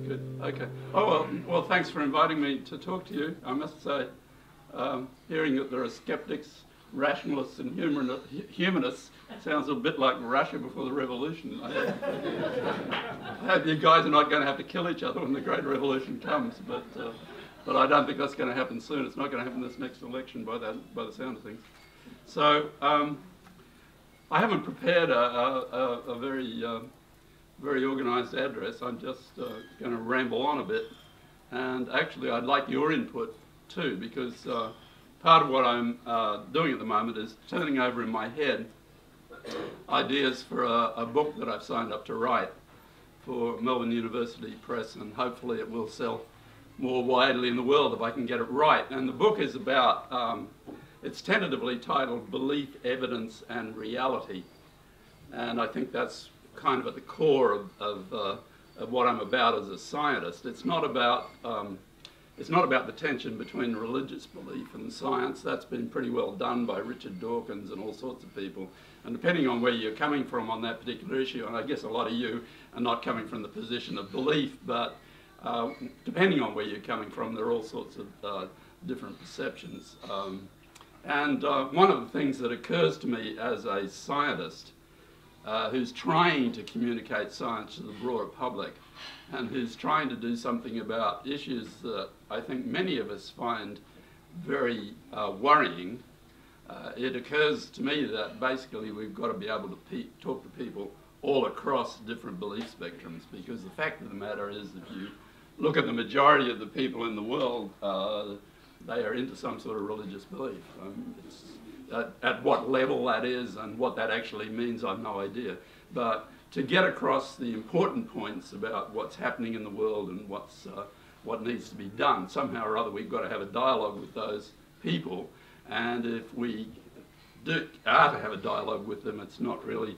Good. Okay. Oh, well, thanks for inviting me to talk to you. I must say, hearing that there are skeptics, rationalists and humanists sounds a bit like Russia before the revolution. I hope you guys are not going to have to kill each other when the Great Revolution comes, but I don't think that's going to happen soon. It's not going to happen this next election by the sound of things. So I haven't prepared a very organised address. I'm just going to ramble on a bit, and actually I'd like your input too, because part of what I'm doing at the moment is turning over in my head ideas for a book that I've signed up to write for Melbourne University Press, and hopefully it will sell more widely in the world if I can get it right. And the book is about, it's tentatively titled Belief, Evidence and Reality, and I think that's kind of at the core of what I'm about as a scientist. It's not about the tension between religious belief and science. That's been pretty well done by Richard Dawkins and all sorts of people. And depending on where you're coming from on that particular issue, and I guess a lot of you are not coming from the position of belief, but depending on where you're coming from, there are all sorts of different perceptions. And one of the things that occurs to me as a scientist who's trying to communicate science to the broader public and who's trying to do something about issues that I think many of us find very worrying, it occurs to me that basically we've got to be able to talk to people all across different belief spectrums, because the fact of the matter is, if you look at the majority of the people in the world, they are into some sort of religious belief. At what level that is and what that actually means, I've no idea. But to get across the important points about what's happening in the world and what needs to be done, somehow or other we've got to have a dialogue with those people. And if we are to have a dialogue with them, it's not really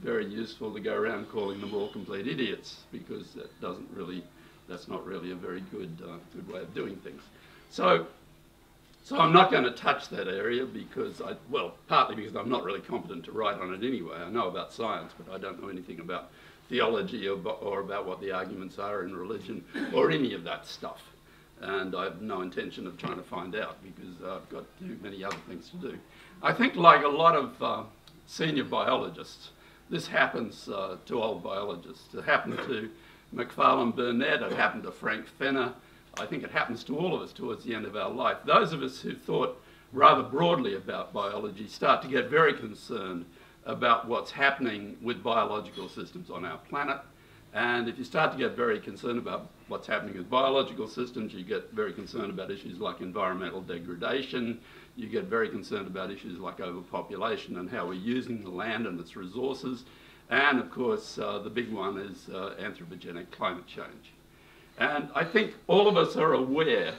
very useful to go around calling them all complete idiots, because that's not really a very good way of doing things. So I'm not going to touch that area because partly because I'm not really competent to write on it anyway. I know about science, but I don't know anything about theology or about what the arguments are in religion or any of that stuff. And I have no intention of trying to find out, because I've got too many other things to do. I think, like a lot of senior biologists, this happens to old biologists. It happened to Macfarlane Burnett, it happened to Frank Fenner. I think it happens to all of us towards the end of our life. Those of us who thought rather broadly about biology start to get very concerned about what's happening with biological systems on our planet. And if you start to get very concerned about what's happening with biological systems, you get very concerned about issues like environmental degradation, you get very concerned about issues like overpopulation and how we're using the land and its resources, and of course the big one is anthropogenic climate change. And I think all of us are aware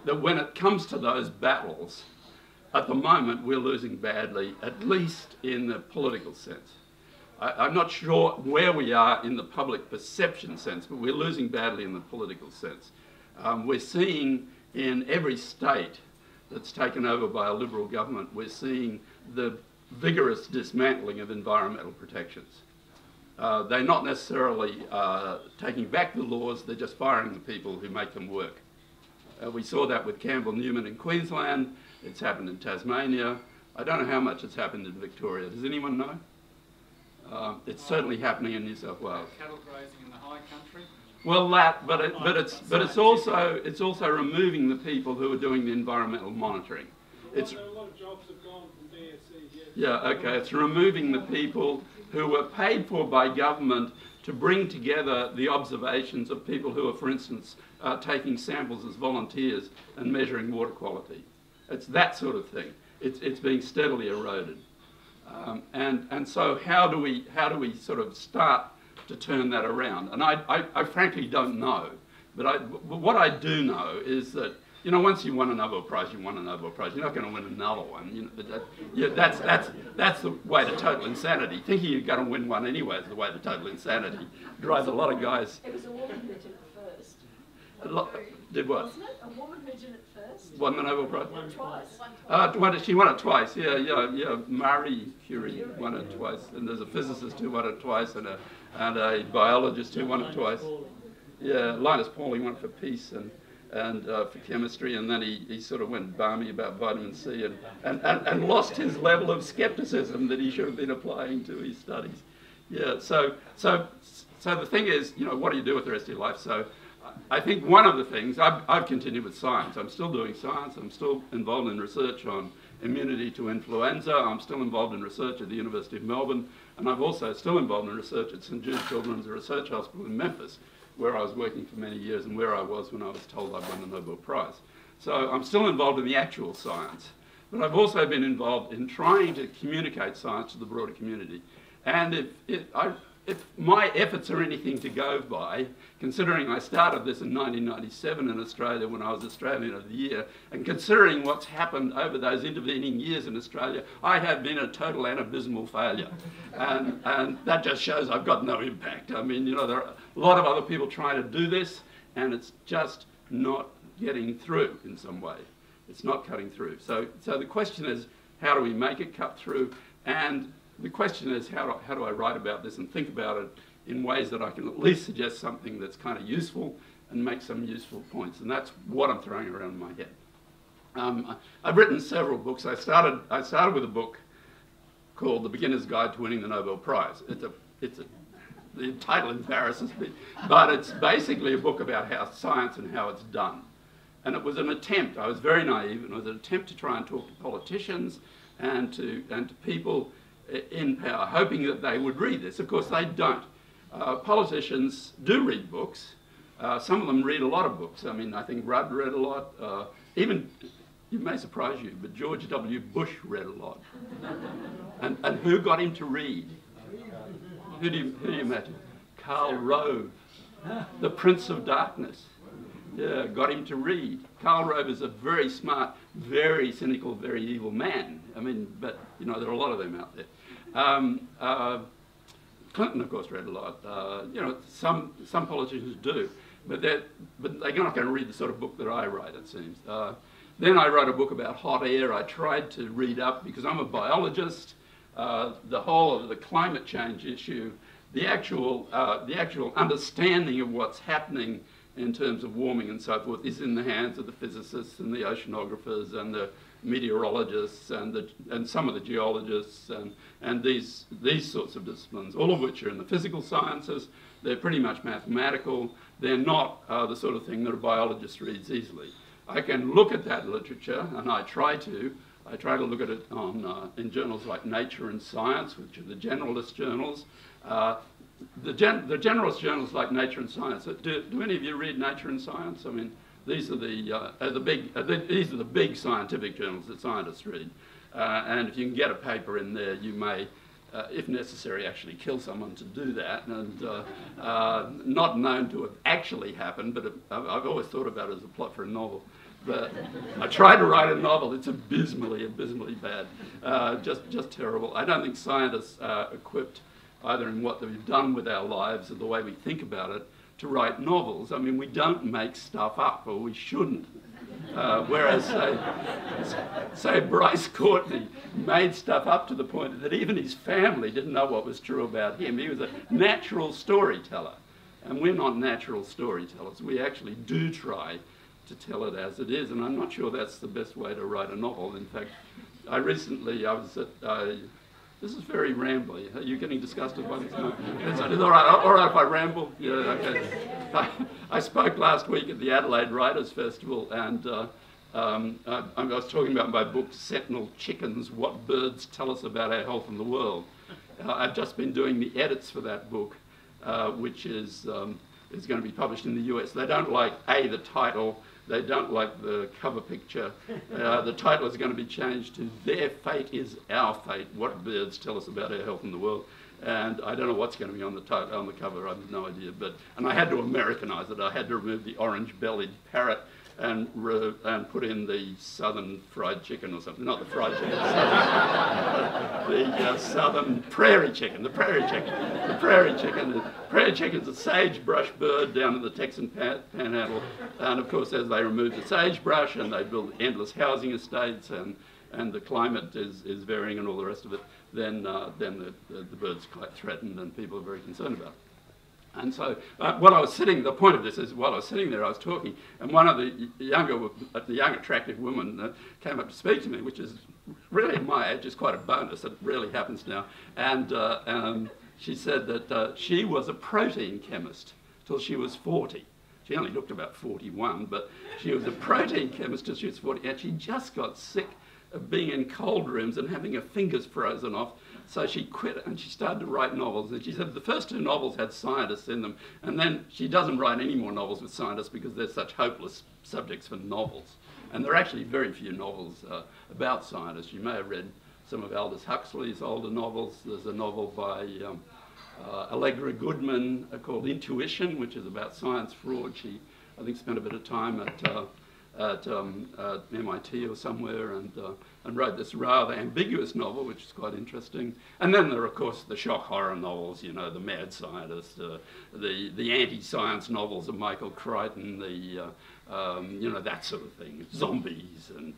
that when it comes to those battles, at the moment we're losing badly, at least in the political sense. I'm not sure where we are in the public perception sense, but we're losing badly in the political sense. We're seeing in every state that's taken over by a Liberal government, we're seeing the vigorous dismantling of environmental protections. They're not necessarily taking back the laws, they're just firing the people who make them work. We saw that with Campbell Newman in Queensland, it's happened in Tasmania. I don't know how much it's happened in Victoria. Does anyone know? It's certainly happening in New South Wales. Cattle grazing in the high country? Well, it's also removing the people who are doing the environmental monitoring. A lot of jobs have gone from DSC, yes. Yeah, okay, it's removing the people who were paid for by government to bring together the observations of people who are, for instance, taking samples as volunteers and measuring water quality. It's that sort of thing. It's being steadily eroded. And so how do we sort of start to turn that around? And I frankly don't know, but what I do know is that, you know, once you won a Nobel Prize, you won a Nobel Prize. You're not going to win another one. You know, that's the way to total insanity. Thinking you're going to win one anyway is the way to total insanity. Drives a lot of guys. It was a woman who did it first. Did what? Wasn't it? A woman who did it first? Won the Nobel Prize? Twice. She won it twice. Yeah. Marie Curie won it twice, and there's a physicist who won it twice, and a biologist who won it twice. Yeah, Linus Pauling went for peace and for chemistry, and then he sort of went balmy about vitamin C and lost his level of skepticism that he should have been applying to his studies. Yeah, so the thing is, you know, what do you do with the rest of your life? So I think one of the things, I've continued with science. I'm still doing science. I'm still involved in research on immunity to influenza. I'm still involved in research at the University of Melbourne, and I'm also still involved in research at St. Jude Children's Research Hospital in Memphis, where I was working for many years and where I was when I was told I'd won the Nobel Prize. So I'm still involved in the actual science, but I've also been involved in trying to communicate science to the broader community. And if my efforts are anything to go by, considering I started this in 1997 in Australia when I was Australian of the Year, and considering what's happened over those intervening years in Australia, I have been a total and abysmal failure. And that just shows I've got no impact. I mean, you know, there are a lot of other people trying to do this, and it's just not getting through in some way. It's not cutting through. So the question is, how do we make it cut through? And the question is, how do I write about this and think about it in ways that I can at least suggest something that's kind of useful and make some useful points? And that's what I'm throwing around in my head. I've written several books. I started with a book called The Beginner's Guide to Winning the Nobel Prize. The title embarrasses me, but it's basically a book about how science and how it's done. And it was an attempt, I was very naive, and it was an attempt to try and talk to politicians and to people in power, hoping that they would read this. Of course, they don't. Politicians do read books. Some of them read a lot of books. I mean, I think Rudd read a lot. Even, it may surprise you, but George W. Bush read a lot. And who got him to read? Who do you imagine? Karl Rove, the Prince of Darkness. Yeah, got him to read. Karl Rove is a very smart, very cynical, very evil man. I mean, but, you know, there are a lot of them out there. Clinton, of course, read a lot. You know, some politicians do, but they're not going to read the sort of book that I write, it seems. Then I wrote a book about hot air. I tried to read up, because I'm a biologist, the whole of the climate change issue, the actual understanding of what's happening in terms of warming and so forth is in the hands of the physicists and the oceanographers and the meteorologists and some of the geologists and these sorts of disciplines, all of which are in the physical sciences. They're pretty much mathematical. They're not the sort of thing that a biologist reads easily. I can look at that literature, and I try to look at it in journals like Nature and Science, which are the generalist journals. The generalist journals like Nature and Science. Do any of you read Nature and Science? I mean, these are the big scientific journals that scientists read. And if you can get a paper in there, you may, if necessary, actually kill someone to do that. And not known to have actually happened, but I've always thought about it as a plot for a novel. But I tried to write a novel. It's abysmally bad. Just terrible. I don't think scientists are equipped, either in what they've done with our lives or the way we think about it, to write novels. I mean, we don't make stuff up, or we shouldn't. Whereas, say Bryce Courtney made stuff up to the point that even his family didn't know what was true about him. He was a natural storyteller. And we're not natural storytellers. We actually do try to tell it as it is, and I'm not sure that's the best way to write a novel. In fact, I was at... this is very rambly. Are you getting disgusted by this? No. It's all right if I ramble? Yeah, okay. I spoke last week at the Adelaide Writers' Festival, and I was talking about my book, Sentinel Chickens, What Birds Tell Us About Our Health in the World. I've just been doing the edits for that book, which is going to be published in the US. They don't like, the title. They don't like the cover picture. The title is going to be changed to Their Fate is Our Fate, What Birds Tell Us About Our Health in the World. And I don't know what's going to be on the cover, I have no idea. And I had to Americanize it. I had to remove the orange-bellied parrot and put in the southern fried chicken or something. Not the fried chicken, the southern prairie chicken. The prairie chicken's a sagebrush bird down in the Texan panhandle. And of course, as they remove the sagebrush and they build endless housing estates and the climate is varying and all the rest of it, then the bird's quite threatened and people are very concerned about it. And so the point of this is while I was sitting there, I was talking, and one of the young attractive women came up to speak to me, which is really at my age is quite a bonus. It rarely happens now. And she said that she was a protein chemist till she was 40. She only looked about 41, but she was a protein chemist till she was 40, and she just got sick of being in cold rooms and having her fingers frozen off. So she quit and she started to write novels. And she said the first 2 novels had scientists in them, and then she doesn't write any more novels with scientists because they're such hopeless subjects for novels. And there are actually very few novels about scientists. You may have read some of Aldous Huxley's older novels. There's a novel by Allegra Goodman called Intuition, which is about science fraud. She, I think, spent a bit of time at MIT or somewhere and wrote this rather ambiguous novel, which is quite interesting. And then there are, of course, the shock horror novels, you know, the mad scientist, the anti-science novels of Michael Crichton, you know, that sort of thing, zombies and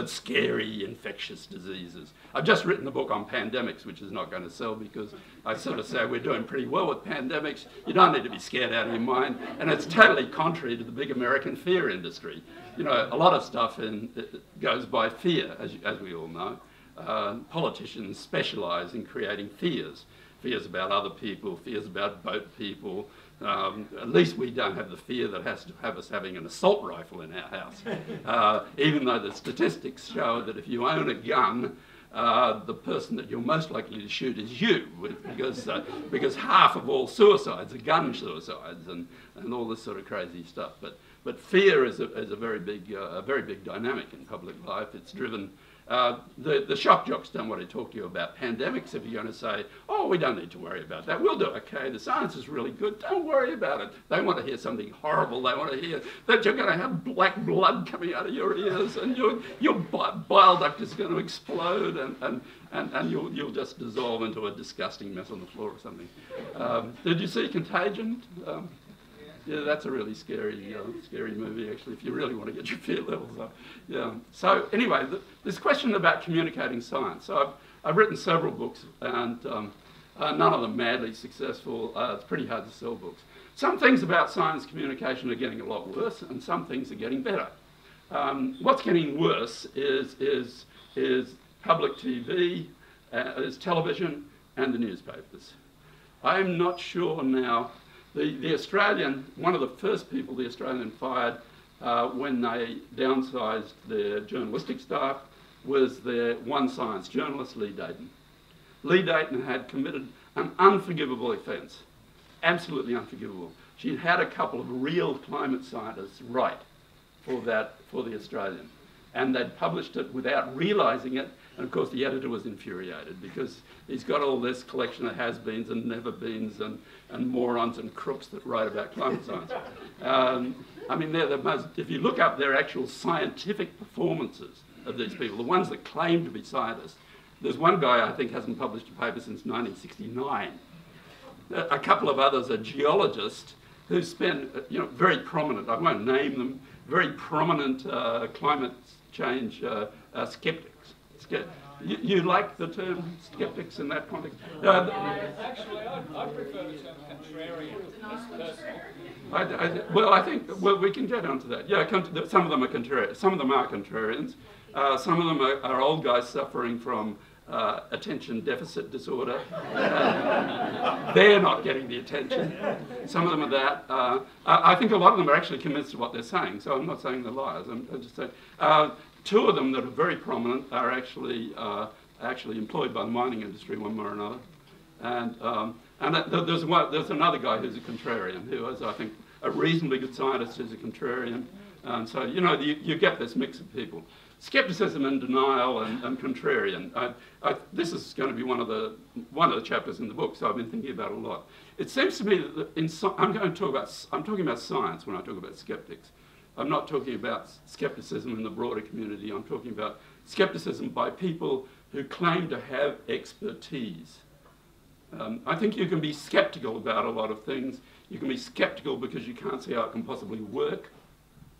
scary infectious diseases. I've just written a book on pandemics, which is not going to sell because I sort of say we're doing pretty well with pandemics. You don't need to be scared out of your mind. And it's totally contrary to the big American fear industry. You know, a lot of stuff goes by fear, as we all know. Politicians specialise in creating fears. Fears about other people, fears about boat people. At least we don't have the fear that has to have us having an assault rifle in our house. Even though the statistics show that if you own a gun, the person that you're most likely to shoot is you, because half of all suicides are gun suicides and all this sort of crazy stuff. But fear is a very big dynamic in public life. It's driven. The shock jocks don't want to talk to you about pandemics if you're going to say, oh, we don't need to worry about that. We'll do okay. The science is really good. Don't worry about it. They want to hear something horrible. They want to hear that you're going to have black blood coming out of your ears and your bile duct is going to explode and you'll just dissolve into a disgusting mess on the floor or something. Did you see Contagion? Yeah, that's a really scary movie, actually, if you really want to get your fear levels up. Yeah. So anyway, this question about communicating science. So I've written several books, and none of them madly successful. It's pretty hard to sell books. Some things about science communication are getting a lot worse, and some things are getting better. What's getting worse is public TV, is television, and the newspapers. I'm not sure now. The Australian, one of the first people the Australian fired when they downsized their journalistic staff was their One Science journalist, Lee Dayton. Lee Dayton had committed an unforgivable offence, absolutely unforgivable. She'd had a couple of real climate scientists write for the Australian, and they'd published it without realising it. And of course the editor was infuriated because he's got all this collection of has-beens and never-beens and morons and crooks that write about climate science. I mean, they're the most, if you look up their actual scientific performances of these people, the ones that claim to be scientists, there's one guy I think hasn't published a paper since 1969. A couple of others are geologists who spend, you know, very prominent, I won't name them, very prominent climate change skeptics. You like the term skeptics in that context? Actually, I prefer the term contrarian. Well, I think we can get onto that. Yeah, some of them are contrarians. Some of them are contrarians. Some of them are old guys suffering from attention deficit disorder. They're not getting the attention. Some of them are that. I think a lot of them are actually convinced of what they're saying. So I'm not saying they're liars. I'm just saying. Two of them that are very prominent are actually employed by the mining industry one way or another, and there's another guy who's a contrarian who is, I think, a reasonably good scientist who's a contrarian, and so you know you get this mix of people. Skepticism and denial and contrarian. This is going to be one of the chapters in the book, so I've been thinking about it a lot. It seems to me that I'm talking about science when I talk about skeptics. I'm not talking about skepticism in the broader community. I'm talking about skepticism by people who claim to have expertise. I think you can be skeptical about a lot of things. You can be skeptical because you can't see how it can possibly work.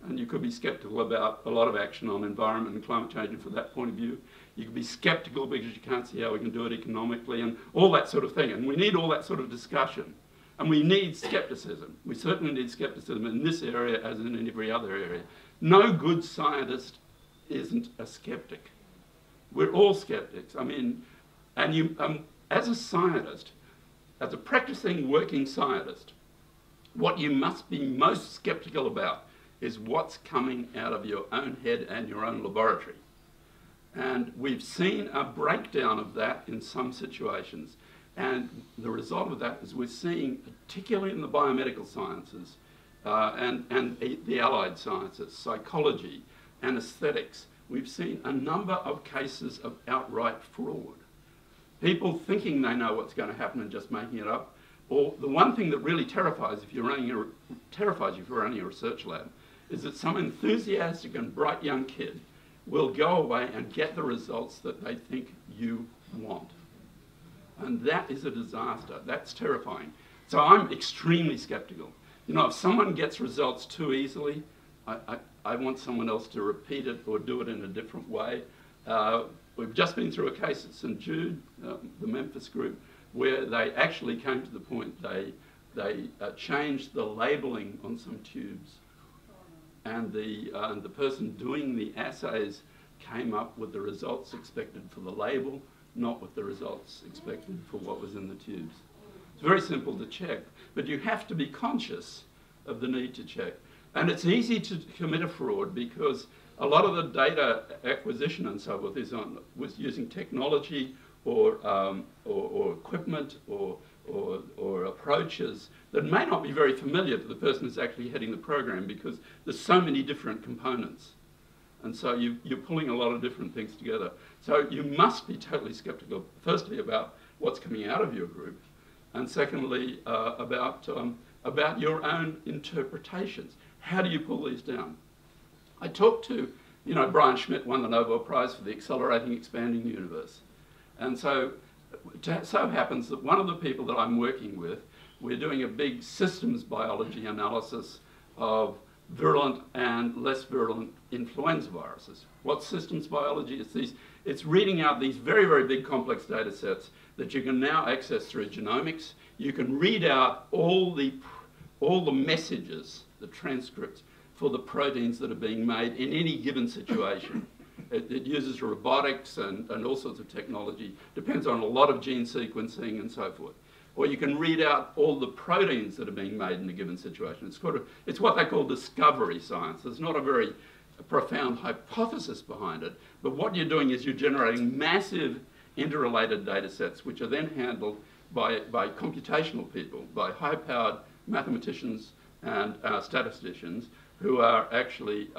And you could be skeptical about a lot of action on environment and climate change, and from that point of view. You could be skeptical because you can't see how we can do it economically and all that sort of thing. And we need all that sort of discussion. And we need skepticism. We certainly need skepticism in this area as in every other area. No good scientist isn't a skeptic. We're all skeptics. I mean, and you, as a scientist, as a practicing working scientist, what you must be most skeptical about is what's coming out of your own head and your own laboratory. And we've seen a breakdown of that in some situations. And the result of that is we're seeing, particularly in the biomedical sciences and the allied sciences, psychology, anesthetics, we've seen a number of cases of outright fraud. People thinking they know what's going to happen and just making it up. Or the one thing that really terrifies you if you're running a research lab is that some enthusiastic and bright young kid will go away and get the results that they think you want. And that is a disaster. That's terrifying. So I'm extremely skeptical. You know, if someone gets results too easily, I want someone else to repeat it or do it in a different way. We've just been through a case at St. Jude, the Memphis group, where they actually came to the point they changed the labeling on some tubes. And the person doing the assays came up with the results expected for the label, not with the results expected for what was in the tubes. It's very simple to check, but you have to be conscious of the need to check. And it's easy to commit a fraud because a lot of the data acquisition and so forth was using technology or equipment or approaches that may not be very familiar to the person who's actually heading the program because there's so many different components. And so you're pulling a lot of different things together. So you must be totally skeptical, firstly, about what's coming out of your group, and secondly, about your own interpretations. How do you pull these down? I talked to, you know, Brian Schmidt won the Nobel Prize for the Accelerating Expanding Universe. And so it so happens that one of the people that I'm working with, we're doing a big systems biology analysis of virulent and less virulent influenza viruses. What systems biology is? It's reading out these very, very big complex data sets that you can now access through genomics. You can read out all the messages, the transcripts, for the proteins that are being made in any given situation. It uses robotics and all sorts of technology, depends on a lot of gene sequencing and so forth. Or you can read out all the proteins that are being made in a given situation. It's what they call discovery science. There's not a very profound hypothesis behind it, but what you're doing is you're generating massive interrelated data sets which are then handled by computational people, by high-powered mathematicians and statisticians who are actually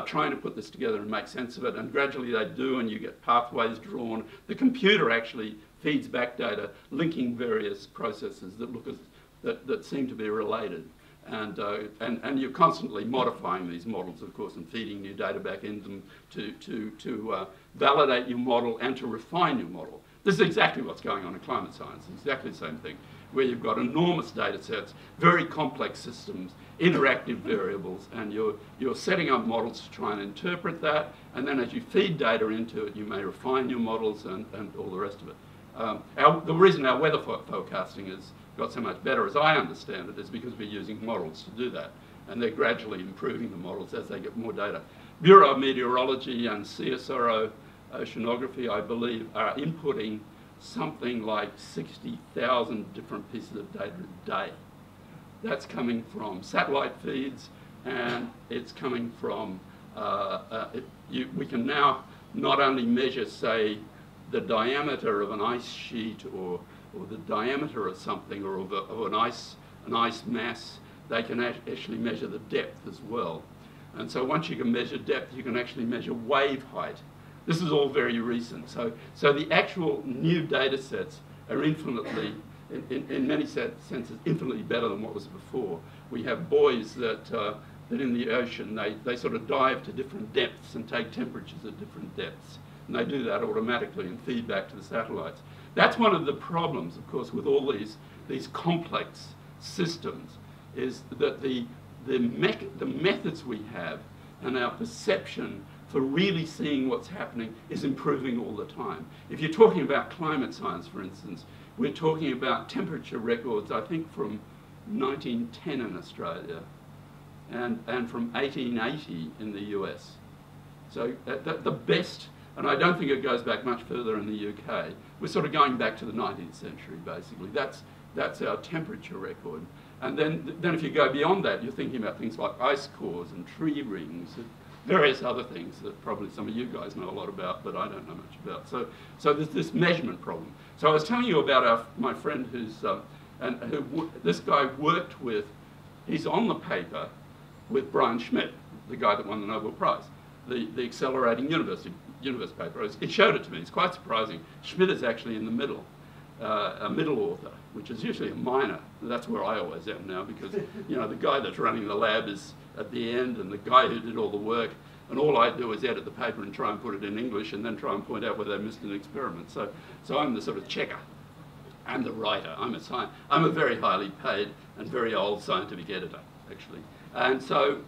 trying to put this together and make sense of it, and gradually they do, and you get pathways drawn. The computer actually feeds back data, linking various processes that seem to be related. And you're constantly modifying these models, of course, and feeding new data back into them to validate your model and to refine your model. This is exactly what's going on in climate science. It's exactly the same thing, where you've got enormous data sets, very complex systems, interactive variables, and you're setting up models to try and interpret that, and then as you feed data into it, you may refine your models and all the rest of it. The reason our weather forecasting has got so much better, as I understand it, is because we're using models to do that, and they're gradually improving the models as they get more data. Bureau of Meteorology and CSIRO Oceanography, I believe, are inputting something like 60,000 different pieces of data a day. That's coming from satellite feeds, and it's coming from, we can now not only measure, say, the diameter of an ice sheet or the diameter of something or of an ice mass, they can actually measure the depth as well. And so once you can measure depth, you can actually measure wave height. This is all very recent. So the actual new data sets are infinitely, in many senses, infinitely better than what was before. We have buoys that in the ocean, they sort of dive to different depths and take temperatures at different depths. And they do that automatically and feed back to the satellites. That's one of the problems, of course, with all these complex systems, is that the methods we have and our perception for really seeing what's happening is improving all the time. If you're talking about climate science, for instance, we're talking about temperature records, I think from 1910 in Australia and from 1880 in the US. So the best, and I don't think it goes back much further in the UK. We're sort of going back to the 19th century, basically. That's our temperature record. And then if you go beyond that, you're thinking about things like ice cores and tree rings and various other things that probably some of you guys know a lot about, but I don't know much about. So there's this measurement problem. So I was telling you about my friend this guy worked with, he's on the paper with Brian Schmidt, the guy that won the Nobel Prize, the Accelerating Universe paper. He showed it to me. It's quite surprising. Schmidt is actually in the middle, a middle author, which is usually a minor. That's where I always am now, because the guy that's running the lab is at the end, and the guy who did all the work, and all I do is edit the paper and try and put it in English, and then try and point out where they missed an experiment. So I'm the sort of checker. I'm the writer. I'm a very highly paid and very old scientific editor, actually. And so,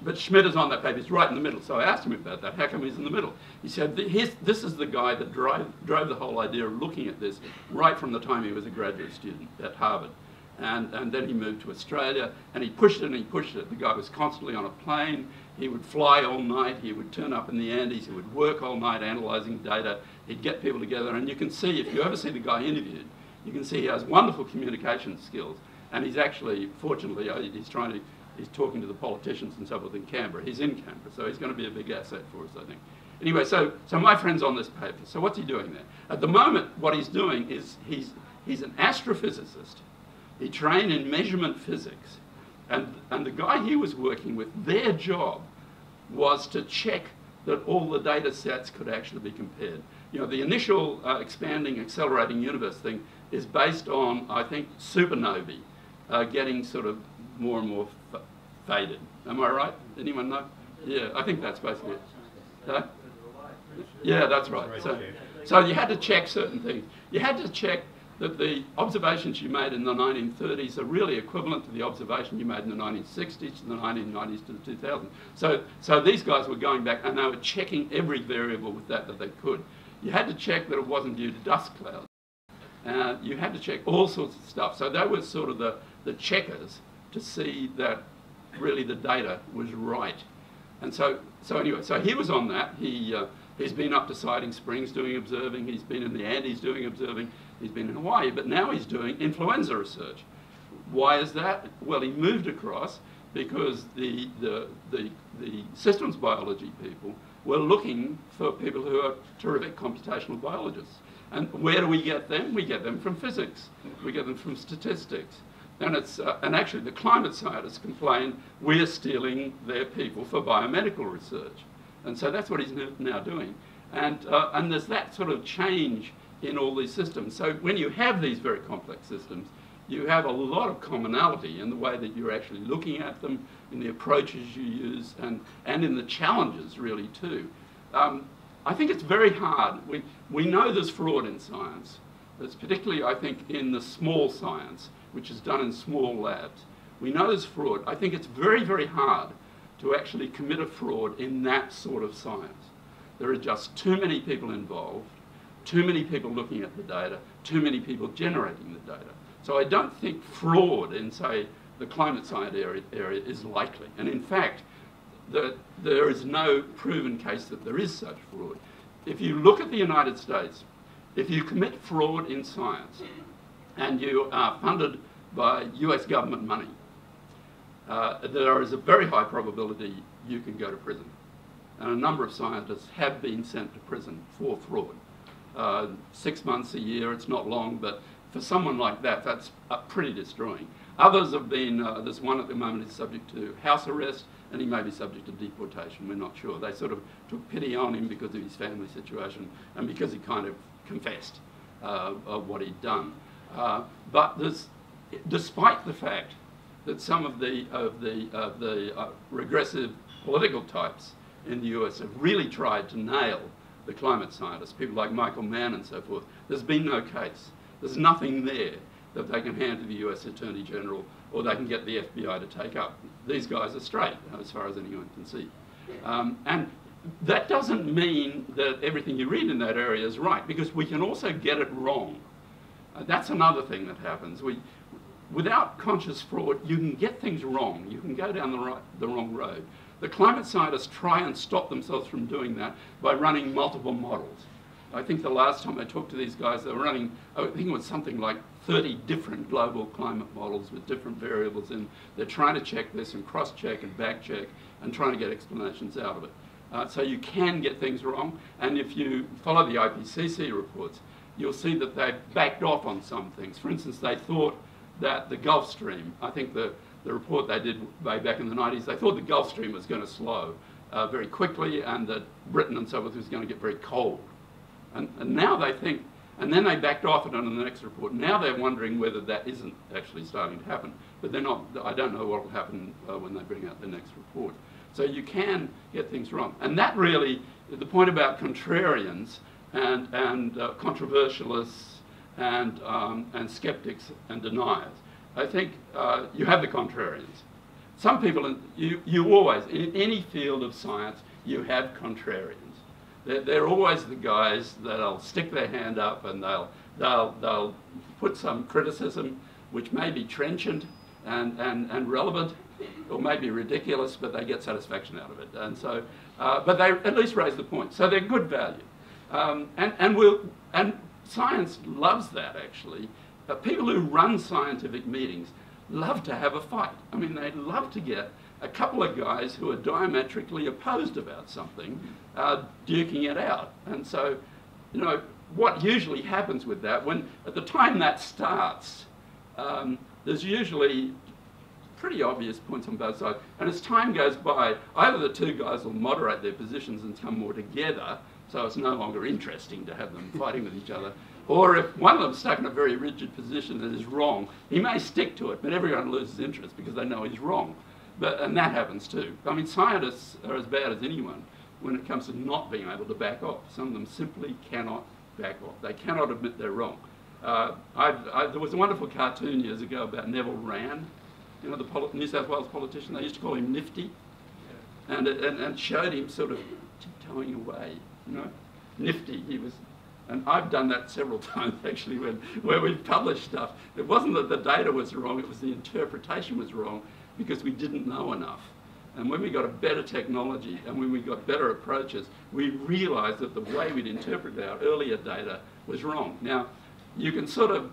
but Schmidt is on that paper. He's right in the middle. So I asked him about that. How come he's in the middle? He said, this is the guy that drove the whole idea of looking at this right from the time he was a graduate student at Harvard. And then he moved to Australia, and he pushed it and he pushed it. The guy was constantly on a plane. He would fly all night. He would turn up in the Andes. He would work all night analysing data. He'd get people together. And you can see, if you ever see the guy interviewed, you can see he has wonderful communication skills. And he's actually, fortunately, he's talking to the politicians and so forth in Canberra. He's in Canberra, so he's going to be a big asset for us, I think. Anyway, so my friend's on this paper. So what's he doing there? At the moment, what he's doing is he's an astrophysicist. He trained in measurement physics. And the guy he was working with, their job was to check that all the data sets could actually be compared. The initial expanding, accelerating universe thing is based on, I think, supernovae getting sort of more and more faded. Am I right? Anyone know? Yeah, I think that's basically it. Huh? Yeah, that's right. So you had to check certain things. You had to check that the observations you made in the 1930s are really equivalent to the observation you made in the 1960s, to the 1990s, to the 2000s. So these guys were going back and they were checking every variable with that they could. You had to check that it wasn't due to dust clouds. You had to check all sorts of stuff. So they were sort of the checkers to see that really the data was right. And so anyway, so he was on that. He's been up to Siding Springs doing observing. He's been in the Andes doing observing. He's been in Hawaii, but now he's doing influenza research. Why is that? Well, he moved across because the systems biology people were looking for people who are terrific computational biologists. And where do we get them? We get them from physics. We get them from statistics. And actually the climate scientists complain we're stealing their people for biomedical research. And so that's what he's now doing. And there's that sort of change in all these systems. So when you have these very complex systems, you have a lot of commonality in the way that you're actually looking at them, in the approaches you use, and in the challenges really too. I think it's very hard. We know there's fraud in science. There's particularly, I think, in the small science, which is done in small labs. We know there's fraud. I think it's very, very hard to actually commit a fraud in that sort of science. There are just too many people involved, too many people looking at the data, too many people generating the data. So I don't think fraud in, say, the climate science area is likely. And in fact, there is no proven case that there is such fraud. If you look at the United States, if you commit fraud in science and you are funded by US government money, there is a very high probability you can go to prison. And a number of scientists have been sent to prison for fraud. 6 months, a year, it's not long, but for someone like that, that's pretty destroying. Others have been, there's one at the moment is subject to house arrest, and he may be subject to deportation, we're not sure. They sort of took pity on him because of his family situation and because he kind of confessed of what he'd done. But despite the fact that some of the regressive political types in the US have really tried to nail the climate scientists, people like Michael Mann and so forth, there's been no case. There's nothing there that they can hand to the US Attorney General or they can get the FBI to take up. These guys are straight, as far as anyone can see. And that doesn't mean that everything you read in that area is right, because we can also get it wrong. That's another thing that happens. without conscious fraud, you can get things wrong. You can go down the wrong road. The climate scientists try and stop themselves from doing that by running multiple models. I think the last time I talked to these guys, they were running, I think it was something like 30 different global climate models with different variables in. They're trying to check this and cross-check and back-check and trying to get explanations out of it. So you can get things wrong, and if you follow the IPCC reports, you'll see that they've backed off on some things. For instance, they thought that the Gulf Stream, I think the report they did way back in the 90s, they thought the Gulf Stream was going to slow very quickly and that Britain and so forth was going to get very cold. And now they think, and then they backed off it on the next report. Now they're wondering whether that isn't actually starting to happen. But they're not, I don't know what will happen when they bring out the next report. So you can get things wrong. And that really, the point about contrarians and controversialists and skeptics and deniers, I think you have the contrarians. Some people, you always, in any field of science, you have contrarians. They're always the guys that'll stick their hand up and they'll put some criticism which may be trenchant and relevant, or maybe ridiculous, but they get satisfaction out of it. And so, but they at least raise the point. So they're good value. And science loves that, actually. People who run scientific meetings love to have a fight. I mean, they love to get a couple of guys who are diametrically opposed about something, duking it out. And so, you know, what usually happens with that, when at the time that starts, there's usually pretty obvious points on both sides. And as time goes by, either the two guys will moderate their positions and come more together, so it's no longer interesting to have them fighting with each other. Or if one of them's stuck in a very rigid position that is wrong, he may stick to it, but everyone loses interest because they know he's wrong. And that happens too. I mean, scientists are as bad as anyone when it comes to not being able to back off. Some of them simply cannot back off. They cannot admit they're wrong. There was a wonderful cartoon years ago about Neville Rand, you know, the New South Wales politician. They used to call him Nifty, and showed him sort of tiptoeing away, you know. Nifty, he was. And I've done that several times, actually, where we've published stuff. It wasn't that the data was wrong, it was the interpretation was wrong, because we didn't know enough. And when we got a better technology and when we got better approaches, we realized that the way we'd interpreted our earlier data was wrong. Now, you can sort of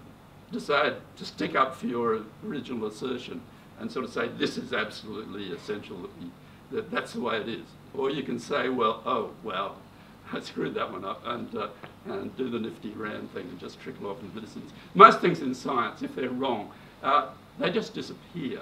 decide to stick up for your original assertion and sort of say, this is absolutely essential, that that's the way it is. Or you can say, well, oh, well, I screwed that one up, and do the Nifty Rand thing and just trickle off into the distance. Most things in science, if they're wrong, they just disappear.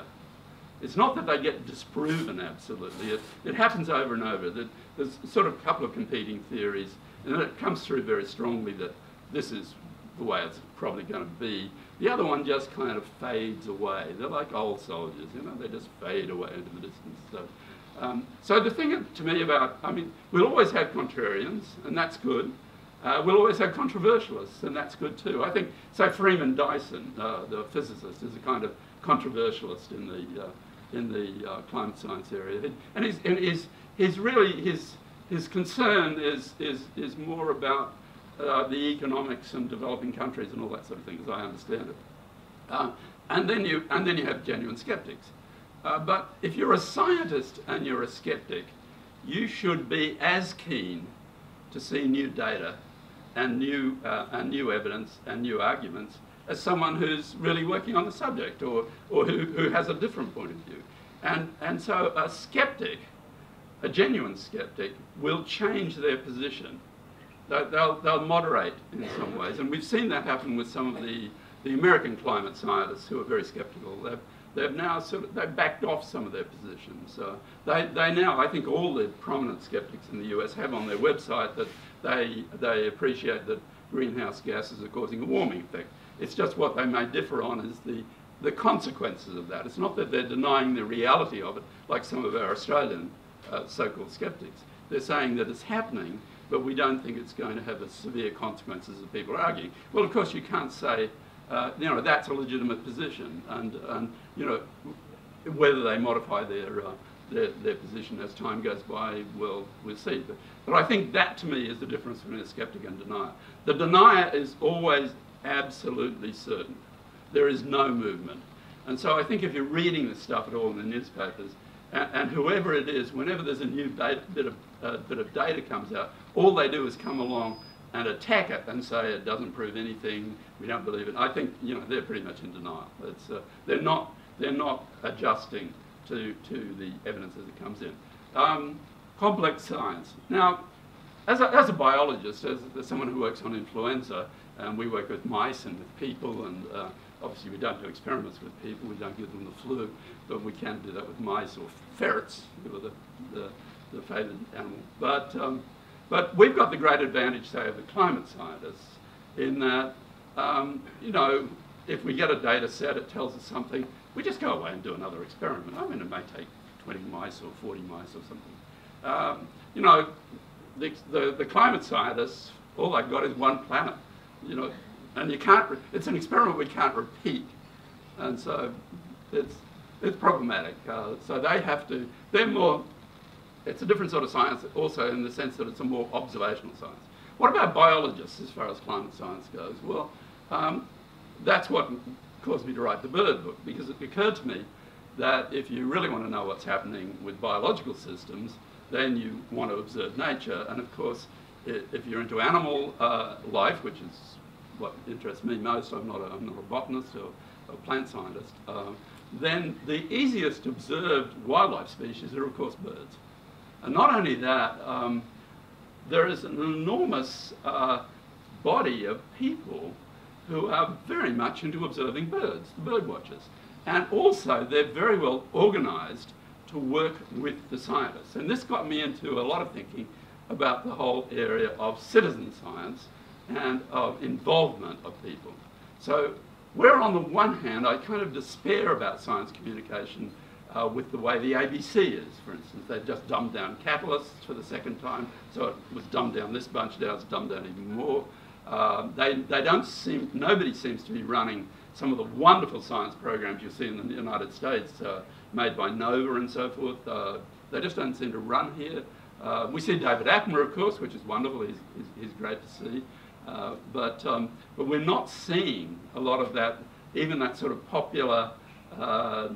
It's not that they get disproven absolutely. It happens over and over. There's sort of a couple of competing theories, and then it comes through very strongly that this is the way it's probably going to be. The other one just kind of fades away. They're like old soldiers, you know, they just fade away into the distance. So the thing to me about, I mean, we'll always have contrarians, and that's good. We'll always have controversialists, and that's good too. I think, so Freeman Dyson, the physicist, is a kind of controversialist in the climate science area, and his concern is more about the economics and developing countries and all that sort of thing, as I understand it. And then you have genuine skeptics. But if you're a scientist and you're a skeptic, you should be as keen to see new data and new evidence and new arguments as someone who's really working on the subject or who has a different point of view. And so a skeptic, a genuine skeptic, will change their position. They'll moderate in some ways. And we've seen that happen with some of the American climate scientists who are very skeptical. They've now they've backed off some of their positions. They now, I think all the prominent skeptics in the US have on their website that they appreciate that greenhouse gases are causing a warming effect. It's just what they may differ on is the consequences of that. It's not that they're denying the reality of it, like some of our Australian so-called skeptics. They're saying that it's happening, but we don't think it's going to have as severe consequences as people are arguing. Well, of course, you can't say, you know, that's a legitimate position, and you know, whether they modify their position as time goes by, we'll see. But I think that, to me, is the difference between a skeptic and denier. The denier is always absolutely certain. There is no movement. And so I think if you're reading this stuff at all in the newspapers, and whoever it is, whenever there's a new bit of data comes out, all they do is come along and attack it and say it doesn't prove anything, we don't believe it. I think, you know, they're pretty much in denial. It's, they're not adjusting to the evidence as it comes in. Complex science. Now, as a biologist, as someone who works on influenza, and we work with mice and with people, and obviously we don't do experiments with people, we don't give them the flu, but we can do that with mice or ferrets, who are the favoured animal. But we've got the great advantage, say, of the climate scientists, in that, you know, if we get a data set, it tells us something, we just go away and do another experiment. I mean, it may take 20 mice or 40 mice or something. You know, the climate scientists, all they've got is one planet, you know, and you can't, it's an experiment we can't repeat. And so it's problematic. So they have to, they're more, it's a different sort of science also in the sense that it's a more observational science. What about biologists as far as climate science goes? Well, that's what caused me to write the bird book, because it occurred to me that if you really want to know what's happening with biological systems, then you want to observe nature. And of course, if you're into animal life, which is what interests me most, I'm not a botanist or a plant scientist, then the easiest observed wildlife species are, of course, birds. And not only that, there is an enormous body of people who are very much into observing birds, the bird watchers. And also, they're very well organised to work with the scientists. And this got me into a lot of thinking about the whole area of citizen science and of involvement of people. So where on the one hand, I kind of despair about science communication with the way the ABC is, for instance. They've just dumbed down catalysts for the second time, so it was dumbed down this bunch, now it's dumbed down even more. They don't seem, nobody seems to be running some of the wonderful science programs you see in the United States, made by Nova and so forth. They just don't seem to run here. We see David Attenborough, of course, which is wonderful. He's great to see. But we're not seeing a lot of that, even that sort of popular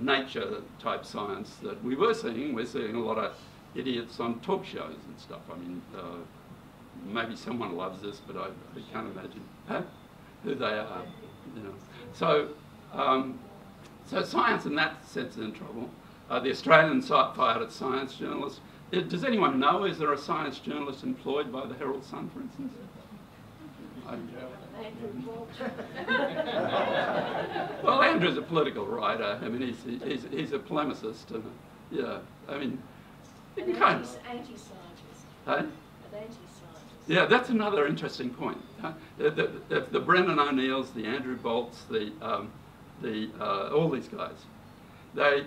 nature type science that we were seeing. We're seeing a lot of idiots on talk shows and stuff. I mean, maybe someone loves this, but I can't imagine who they are. You know. So science in that sense is in trouble. The Australian fired at science journalists. Does anyone know, is there a science journalist employed by the Herald Sun, for instance? Well, Andrew's a political writer. I mean, he's a polemicist. And, yeah, I mean, you can kind of... Anti-scientist. Hey? An anti-scientist. Yeah, that's another interesting point. The Brendan O'Neills, the Andrew Bolts, all these guys, they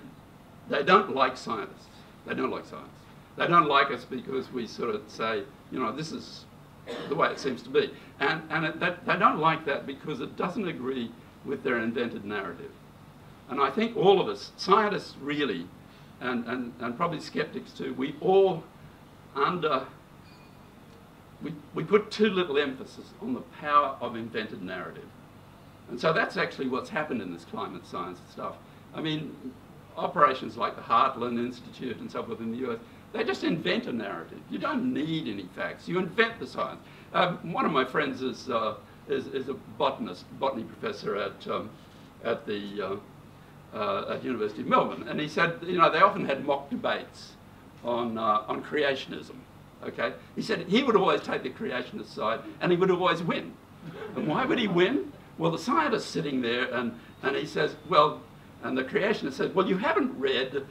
don't like scientists. They don't like science. They don't like us because we sort of say, you know, this is the way it seems to be. And they don't like that because it doesn't agree with their invented narrative. And I think all of us, scientists really, and probably skeptics too, we all we put too little emphasis on the power of invented narrative. And so that's actually what's happened in this climate science stuff. I mean, operations like the Heartland Institute and so forth in the US, they just invent a narrative. You don't need any facts. You invent the science. One of my friends is a botany professor at the University of Melbourne, and he said, you know, they often had mock debates on creationism. Okay, he said he would always take the creationist side, and he would always win. And why would he win? Well, the scientist sitting there, and he says, well, and the creationist says, well, you haven't read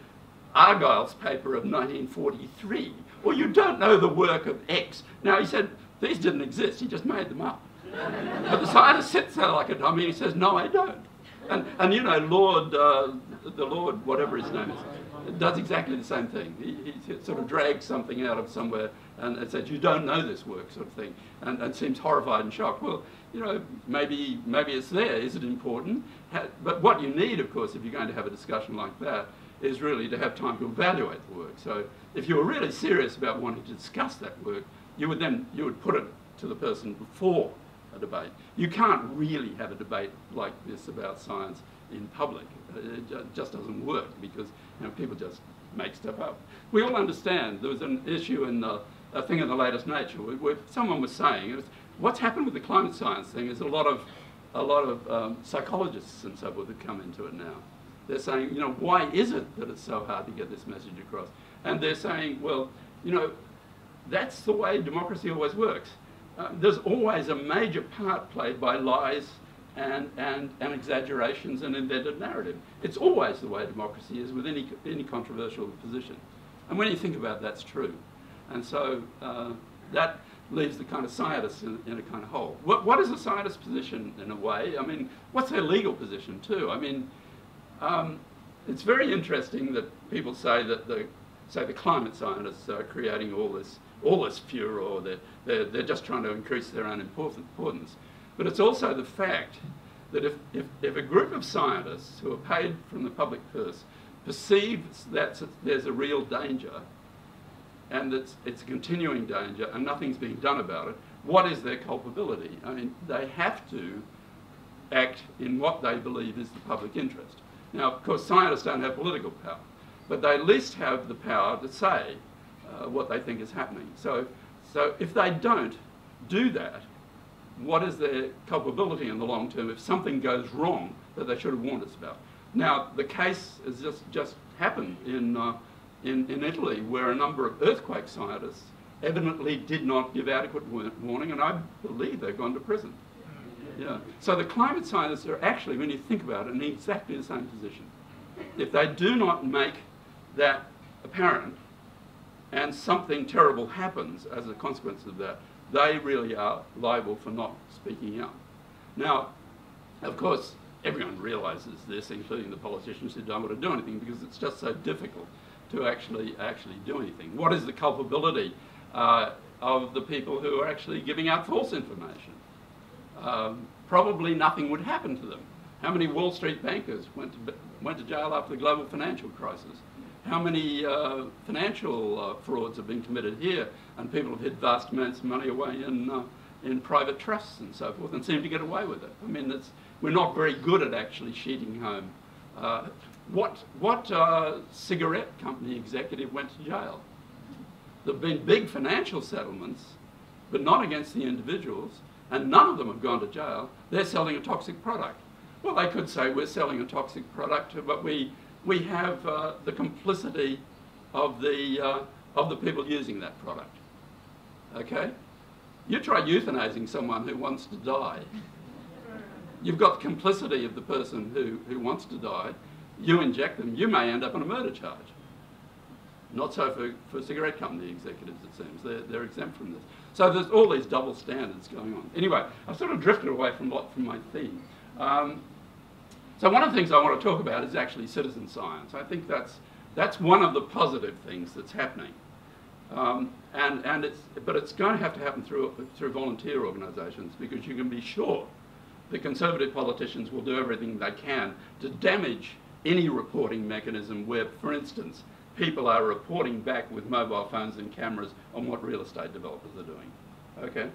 Argyll's paper of 1943, or you don't know the work of X. Now, he said, these didn't exist, he just made them up. But the scientist sits there like a dummy, and he says, no, I don't. And you know, the Lord, whatever his name is, does exactly the same thing. He sort of drags something out of somewhere and says, you don't know this work, sort of thing, and seems horrified and shocked. Well, you know, maybe it's there. Is it important? But what you need, of course, if you're going to have a discussion like that, is really to have time to evaluate the work. So if you were really serious about wanting to discuss that work, you would put it to the person before a debate. You can't really have a debate like this about science in public. It just doesn't work because people just make stuff up. We all understand there was an issue in a thing in the latest Nature where someone was saying what's happened with the climate science thing is a lot of psychologists and so forth have come into it now. They're saying, why is it that it's so hard to get this message across? And they're saying, well, that's the way democracy always works. There's always a major part played by lies and exaggerations and invented narrative. It's always the way democracy is with any controversial position. And when you think about it, that's true. And so that leaves the kind of scientists in a kind of hole. What is a scientist's position in a way? I mean, what's their legal position too? I mean, it's very interesting that people say that the climate scientists are creating all this furor. They're just trying to increase their own importance. But it's also the fact that if a group of scientists who are paid from the public purse perceives that there's a real danger and that it's a continuing danger and nothing's being done about it, what is their culpability? I mean, they have to act in what they believe is the public interest. Now, of course, scientists don't have political power, but they at least have the power to say what they think is happening. So if they don't do that, what is their culpability in the long term if something goes wrong that they should have warned us about? Now, the case has just happened in Italy, where a number of earthquake scientists evidently did not give adequate warning, and I believe they've gone to prison. Yeah. So the climate scientists are actually, when you think about it, in exactly the same position. If they do not make that apparent and something terrible happens as a consequence of that, they really are liable for not speaking out. Now, of course, everyone realises this, including the politicians who don't want to do anything, because it's just so difficult to actually do anything. What is the culpability of the people who are actually giving out false information? Probably nothing would happen to them. How many Wall Street bankers went to jail after the global financial crisis? How many financial frauds have been committed here, and people have hid vast amounts of money away in private trusts and so forth, and seem to get away with it? I mean, we're not very good at actually sheeting home. What cigarette company executive went to jail? There have been big financial settlements, but not against the individuals, and none of them have gone to jail. They're selling a toxic product. Well, they could say we're selling a toxic product, but we have the complicity of the people using that product. Okay? You try euthanizing someone who wants to die. You've got the complicity of the person who wants to die. You inject them, you may end up on a murder charge. Not so for cigarette company executives, it seems. They're exempt from this. So there's all these double standards going on. Anyway, I've sort of drifted away from my theme. So one of the things I want to talk about is actually citizen science. I think that's one of the positive things that's happening. But it's going to have to happen through volunteer organisations, because you can be sure the Conservative politicians will do everything they can to damage any reporting mechanism where, for instance, people are reporting back with mobile phones and cameras on what real estate developers are doing. Okay?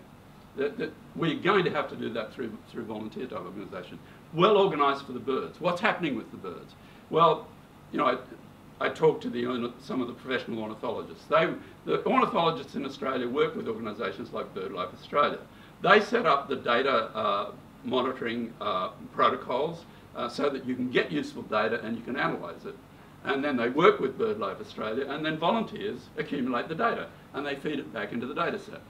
We're going to have to do that through volunteer type organisation. Well organised for the birds. What's happening with the birds? Well, I talked to some of the professional ornithologists. The ornithologists in Australia work with organisations like BirdLife Australia. They set up the data monitoring protocols so that you can get useful data and you can analyse it. And then they work with BirdLife Australia, and then volunteers accumulate the data and they feed it back into the data set.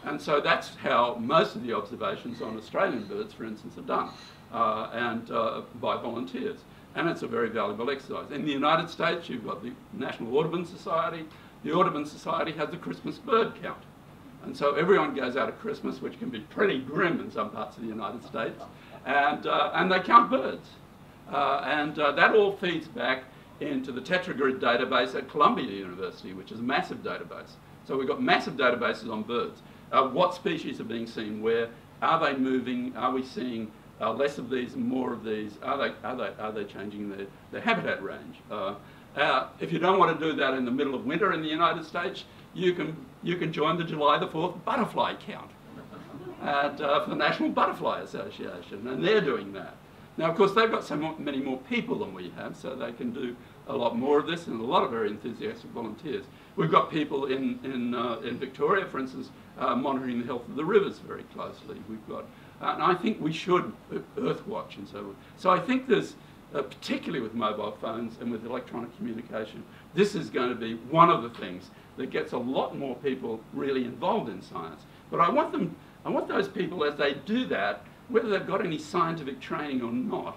And so that's how most of the observations on Australian birds, for instance, are done, by volunteers. And it's a very valuable exercise. In the United States, you've got the National Audubon Society. The Audubon Society has the Christmas bird count. And so everyone goes out at Christmas, which can be pretty grim in some parts of the United States, and they count birds. That all feeds back into the tetragrid database at Columbia University, which is a massive database. So we've got massive databases on birds. What species are being seen where? Are they moving? Are we seeing less of these and more of these? Are they changing their habitat range? If you don't want to do that in the middle of winter in the United States, you can join the July the 4th butterfly count for the National Butterfly Association, and they're doing that. Now, of course, they've got many more people than we have, so they can do a lot more of this, and a lot of very enthusiastic volunteers. We've got people in Victoria, for instance, monitoring the health of the rivers very closely. We've got, and I think we should Earthwatch and so on. So I think there's, particularly with mobile phones and with electronic communication, this is going to be one of the things that gets a lot more people really involved in science. But I want those people, as they do that, whether they've got any scientific training or not,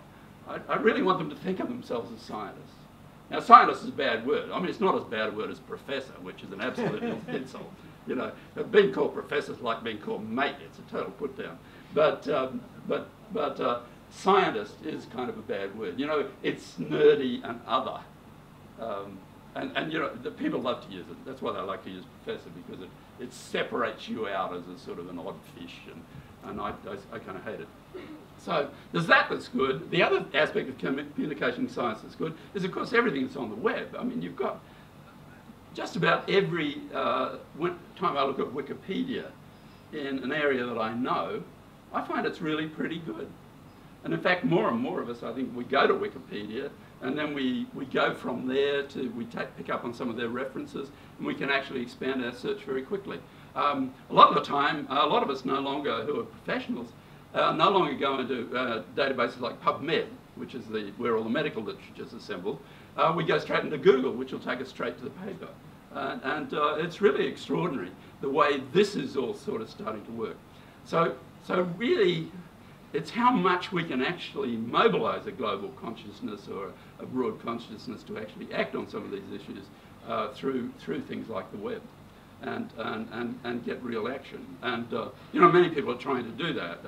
I really want them to think of themselves as scientists. Now, scientist is a bad word. I mean, it's not as bad a word as professor, which is an absolute insult. You know, being called professor is like being called mate. It's a total put down. But scientist is kind of a bad word. You know, it's nerdy and other. And you know, the people love to use it. That's why they like to use professor, because it separates you out as a sort of an odd fish, and I kind of hate it. So there's that that's good. The other aspect of communication science that's good is, of course, everything that's on the web. I mean, you've got just about every time I look at Wikipedia in an area that I know, I find it's really pretty good. And in fact, more and more of us, I think, we go to Wikipedia, and then we go from there to, pick up on some of their references, and we can actually expand our search very quickly. A lot of the time, a lot of us no longer, who are professionals, no longer go into databases like PubMed, which is where all the medical literature is assembled. We go straight into Google, which will take us straight to the paper. And it's really extraordinary the way this is all sort of starting to work. So really, it's how much we can actually mobilize a global consciousness or a broad consciousness to actually act on some of these issues through things like the web. And get real action. And you know, many people are trying to do that.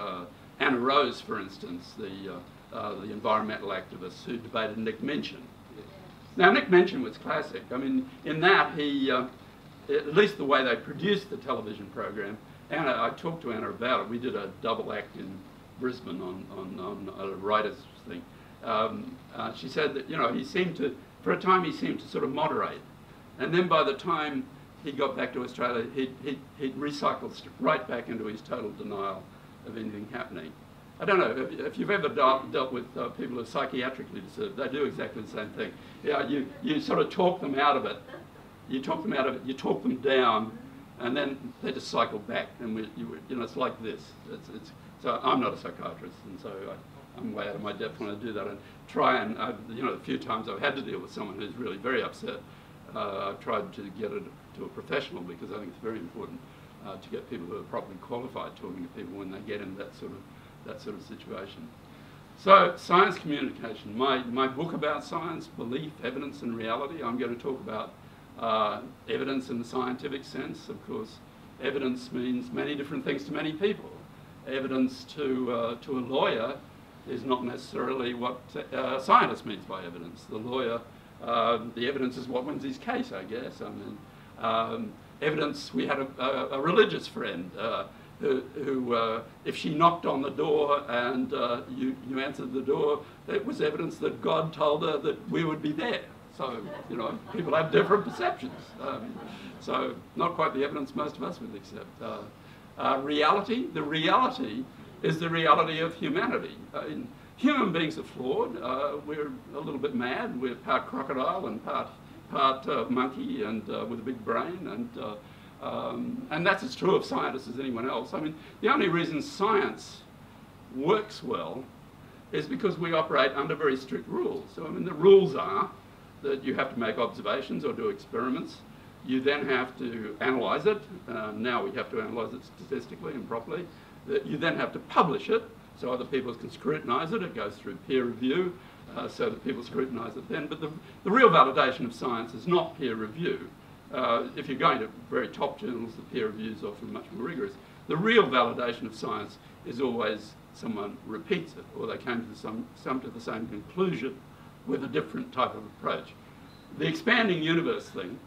Anna Rose, for instance, the environmental activist who debated Nick Minchin. Now, Nick Minchin was classic. I mean, in that he, at least the way they produced the television program, Anna, I talked to Anna about it. We did a double act in Brisbane on a writer's thing. She said that, you know, he seemed to, for a time, he seemed to sort of moderate. And then by the time he got back to Australia, he'd recycled right back into his total denial of anything happening. I don't know, if you've ever dealt with people who are psychiatrically disturbed, they do exactly the same thing. Yeah, you sort of talk them out of it. You talk them out of it, you talk them down, and then they just cycle back. And you know, it's like this. So I'm not a psychiatrist, and so I'm way out of my depth when I do that. And try and, you know, the few times I've had to deal with someone who's really very upset, I've tried to get it to a professional, because I think it's very important to get people who are properly qualified talking to people when they get in that sort of situation. So science communication, my book about science, belief, evidence and reality. I'm going to talk about evidence in the scientific sense. Of course, evidence means many different things to many people. Evidence to a lawyer is not necessarily what a scientist means by evidence. The lawyer, the evidence is what wins his case, I guess. I mean, evidence, we had a religious friend who if she knocked on the door and you answered the door, it was evidence that God told her that we would be there. So, you know, people have different perceptions. So not quite the evidence most of us would accept. Reality, the reality is the reality of humanity. Human beings are flawed. We're a little bit mad. We're part crocodile and part monkey and with a big brain, and that's as true of scientists as anyone else. I mean, the only reason science works well is because we operate under very strict rules. So I mean, the rules are that you have to make observations or do experiments. You then have to analyze it. Now we have to analyze it statistically and properly. You then have to publish it so other people can scrutinize it. It goes through peer review. So that people scrutinise it then. But the real validation of science is not peer review. If you're going to very top journals, the peer review is often much more rigorous. The real validation of science is always someone repeats it, or they came to the same conclusion with a different type of approach. The expanding universe thing,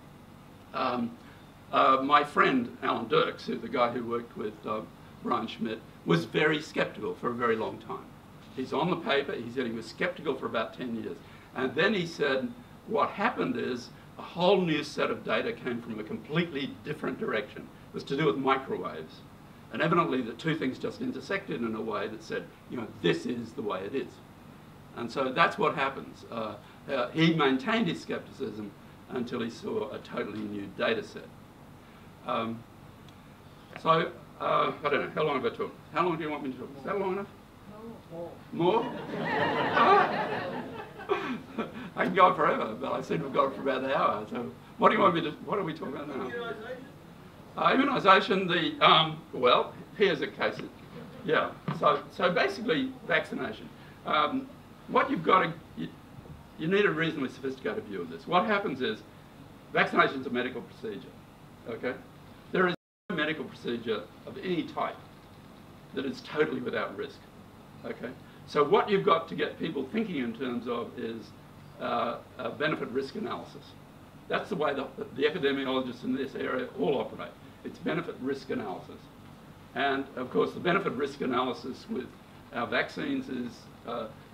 my friend Alan Dirks, who's the guy who worked with Brian Schmidt, was very sceptical for a very long time. He's on the paper, he said he was sceptical for about 10 years. And then he said, what happened is a whole new set of data came from a completely different direction. It was to do with microwaves. And evidently the two things just intersected in a way that said, you know, this is the way it is. And so that's what happens. He maintained his skepticism until he saw a totally new data set. I don't know, how long have I talked? How long do you want me to talk? Is that long enough? More? I can go on forever, but I said we've got it for about an hour. So what do you want me to, what are we talking about now? Immunisation, well, here's a case. Yeah, so basically vaccination. What you've got to, you need a reasonably sophisticated view of this. What happens is, vaccination is a medical procedure, okay? There is no medical procedure of any type that is totally without risk, okay? So what you've got to get people thinking in terms of is a benefit-risk analysis. That's the way the epidemiologists in this area all operate. It's benefit-risk analysis. And of course, the benefit-risk analysis with our vaccines is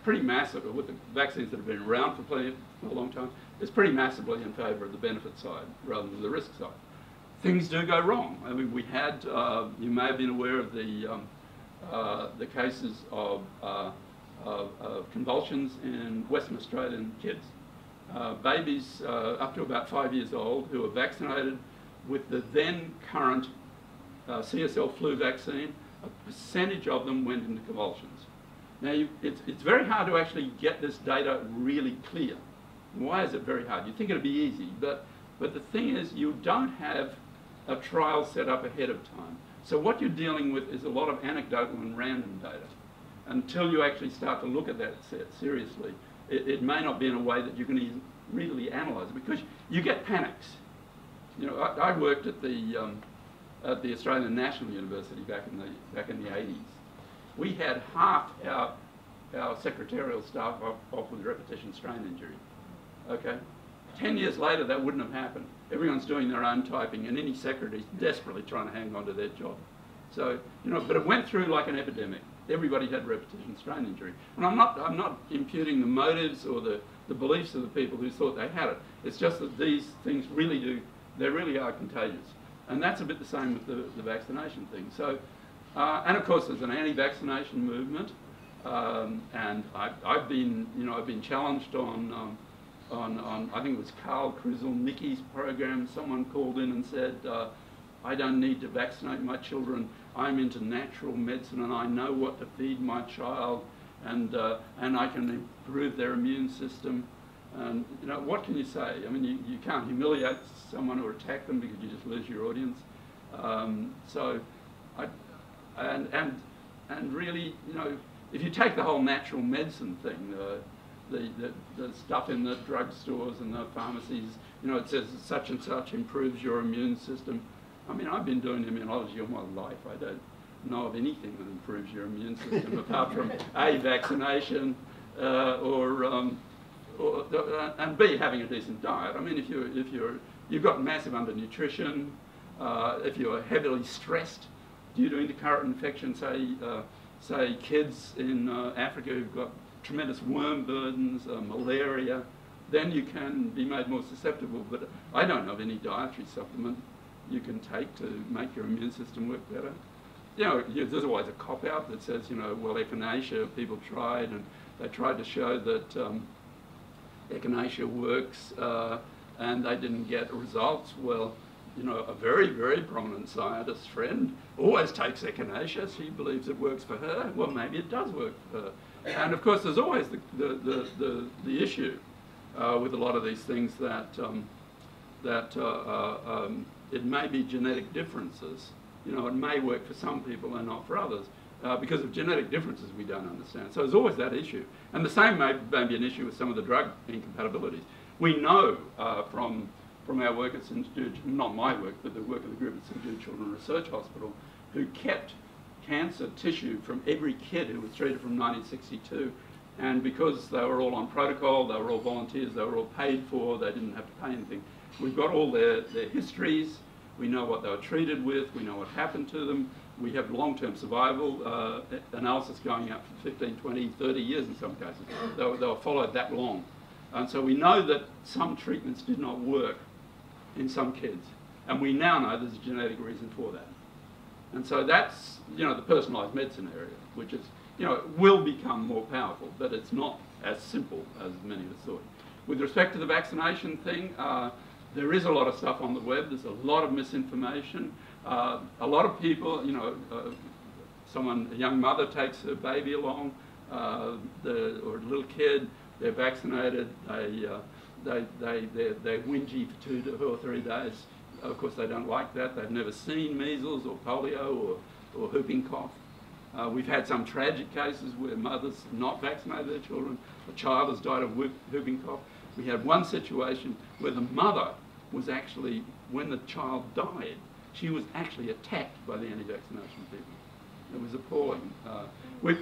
pretty massive, with the vaccines that have been around for a long time, is pretty massively in favour of the benefit side rather than the risk side. Things do go wrong. I mean, we had, you may have been aware of the cases of convulsions in Western Australian kids. Babies up to about 5 years old who were vaccinated with the then current CSL flu vaccine, a percentage of them went into convulsions. Now, it's very hard to actually get this data really clear. Why is it very hard? You think it'd be easy, but the thing is you don't have a trial set up ahead of time. So what you're dealing with is a lot of anecdotal and random data. Until you actually start to look at that seriously, it may not be in a way that you can really analyse it, because you get panics. You know, I worked at the Australian National University back in the 80s. We had half our secretarial staff off with repetition strain injury. Okay, 10 years later that wouldn't have happened. Everyone's doing their own typing, and any secretary's desperately trying to hang on to their job. So you know, but it went through like an epidemic. Everybody had repetition strain injury, and I'm not imputing the motives or the beliefs of the people who thought they had it. It's just that these things really are contagious. And that's a bit the same with the vaccination thing. So, and of course there's an anti-vaccination movement, and I've been challenged on I think it was Carl Kruszelnicki's program. Someone called in and said, I don't need to vaccinate my children. I'm into natural medicine and I know what to feed my child, and I can improve their immune system. And you know, what can you say? I mean, you can't humiliate someone or attack them because you just lose your audience. And really, you know, if you take the whole natural medicine thing, the stuff in the drugstores and the pharmacies, you know, it says such and such improves your immune system. I mean, I've been doing immunology all my life. I don't know of anything that improves your immune system apart from A, vaccination, and B, having a decent diet. I mean, if you've got massive undernutrition, if you're heavily stressed due to intercurrent infection, say kids in Africa who've got tremendous worm burdens, malaria, then you can be made more susceptible. But I don't know of any dietary supplement you can take to make your immune system work better. You know, there's always a cop-out that says, you know, well, echinacea, people tried, and they tried to show that echinacea works, and they didn't get results. Well, you know, a very, very prominent scientist friend always takes echinacea. She believes it works for her. Well, maybe it does work for her. And of course, there's always the issue with a lot of these things that it may be genetic differences. You know, it may work for some people and not for others. Because of genetic differences we don't understand. So there's always that issue. And the same may be an issue with some of the drug incompatibilities. We know from our work at St Jude, not my work, but the work of the group at St Jude Children's Research Hospital, who kept cancer tissue from every kid who was treated from 1962. And because they were all on protocol, they were all volunteers, they were all paid for, they didn't have to pay anything. We've got all their histories. We know what they were treated with. We know what happened to them. We have long-term survival analysis going out for 15, 20, 30 years in some cases. They were followed that long. And so we know that some treatments did not work in some kids. And we now know there's a genetic reason for that. And so that's, you know, the personalised medicine area, which is, you know, will become more powerful, but it's not as simple as many of us thought. With respect to the vaccination thing, there is a lot of stuff on the web. There's a lot of misinformation. A lot of people, you know, a young mother takes her baby along, or a little kid, they're vaccinated, they're whingy for 2 or 3 days. Of course, they don't like that. They've never seen measles or polio or whooping cough. We've had some tragic cases where mothers not vaccinated their children. A child has died of whooping cough. We had one situation where the mother was actually, when the child died, she was actually attacked by the anti-vaccination people. It was appalling.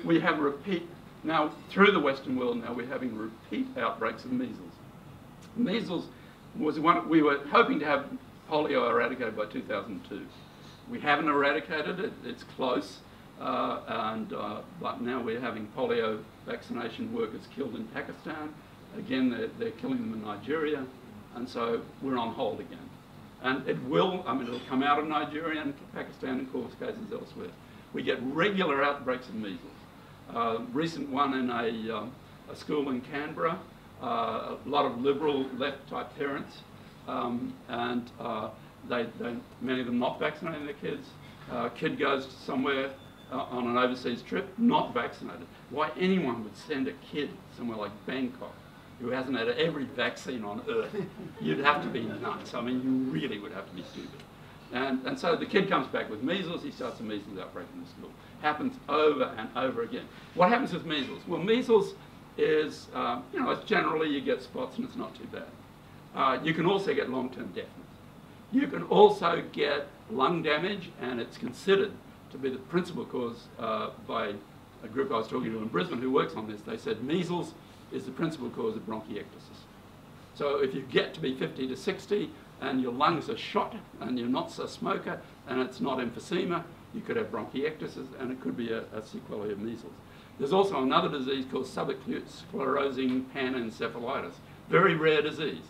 We have repeat, now through the Western world now, we're having repeat outbreaks of measles. Measles was one, we were hoping to have polio eradicated by 2002. We haven't eradicated it, it's close. But now we're having polio vaccination workers killed in Pakistan. Again, they're killing them in Nigeria. And so we're on hold again. And it will, I mean, it'll come out of Nigeria and Pakistan and cause cases elsewhere. We get regular outbreaks of measles. Recent one in a school in Canberra, a lot of liberal left-type parents, and many of them not vaccinating their kids. Kid goes somewhere on an overseas trip, not vaccinated. Why anyone would send a kid somewhere like Bangkok who hasn't had every vaccine on earth? You'd have to be nuts. I mean, you really would have to be stupid. And so the kid comes back with measles, he starts a measles outbreak in the school. Happens over and over again. What happens with measles? Well, measles is, you know, it's generally you get spots and it's not too bad. You can also get long-term deafness. You can also get lung damage, and it's considered to be the principal cause by a group I was talking to in Brisbane who works on this. They said measles is the principal cause of bronchiectasis. So if you get to be 50 to 60 and your lungs are shot and you're not a smoker and it's not emphysema, you could have bronchiectasis and it could be a sequelae of measles. There's also another disease called subacute sclerosing panencephalitis. Very rare disease,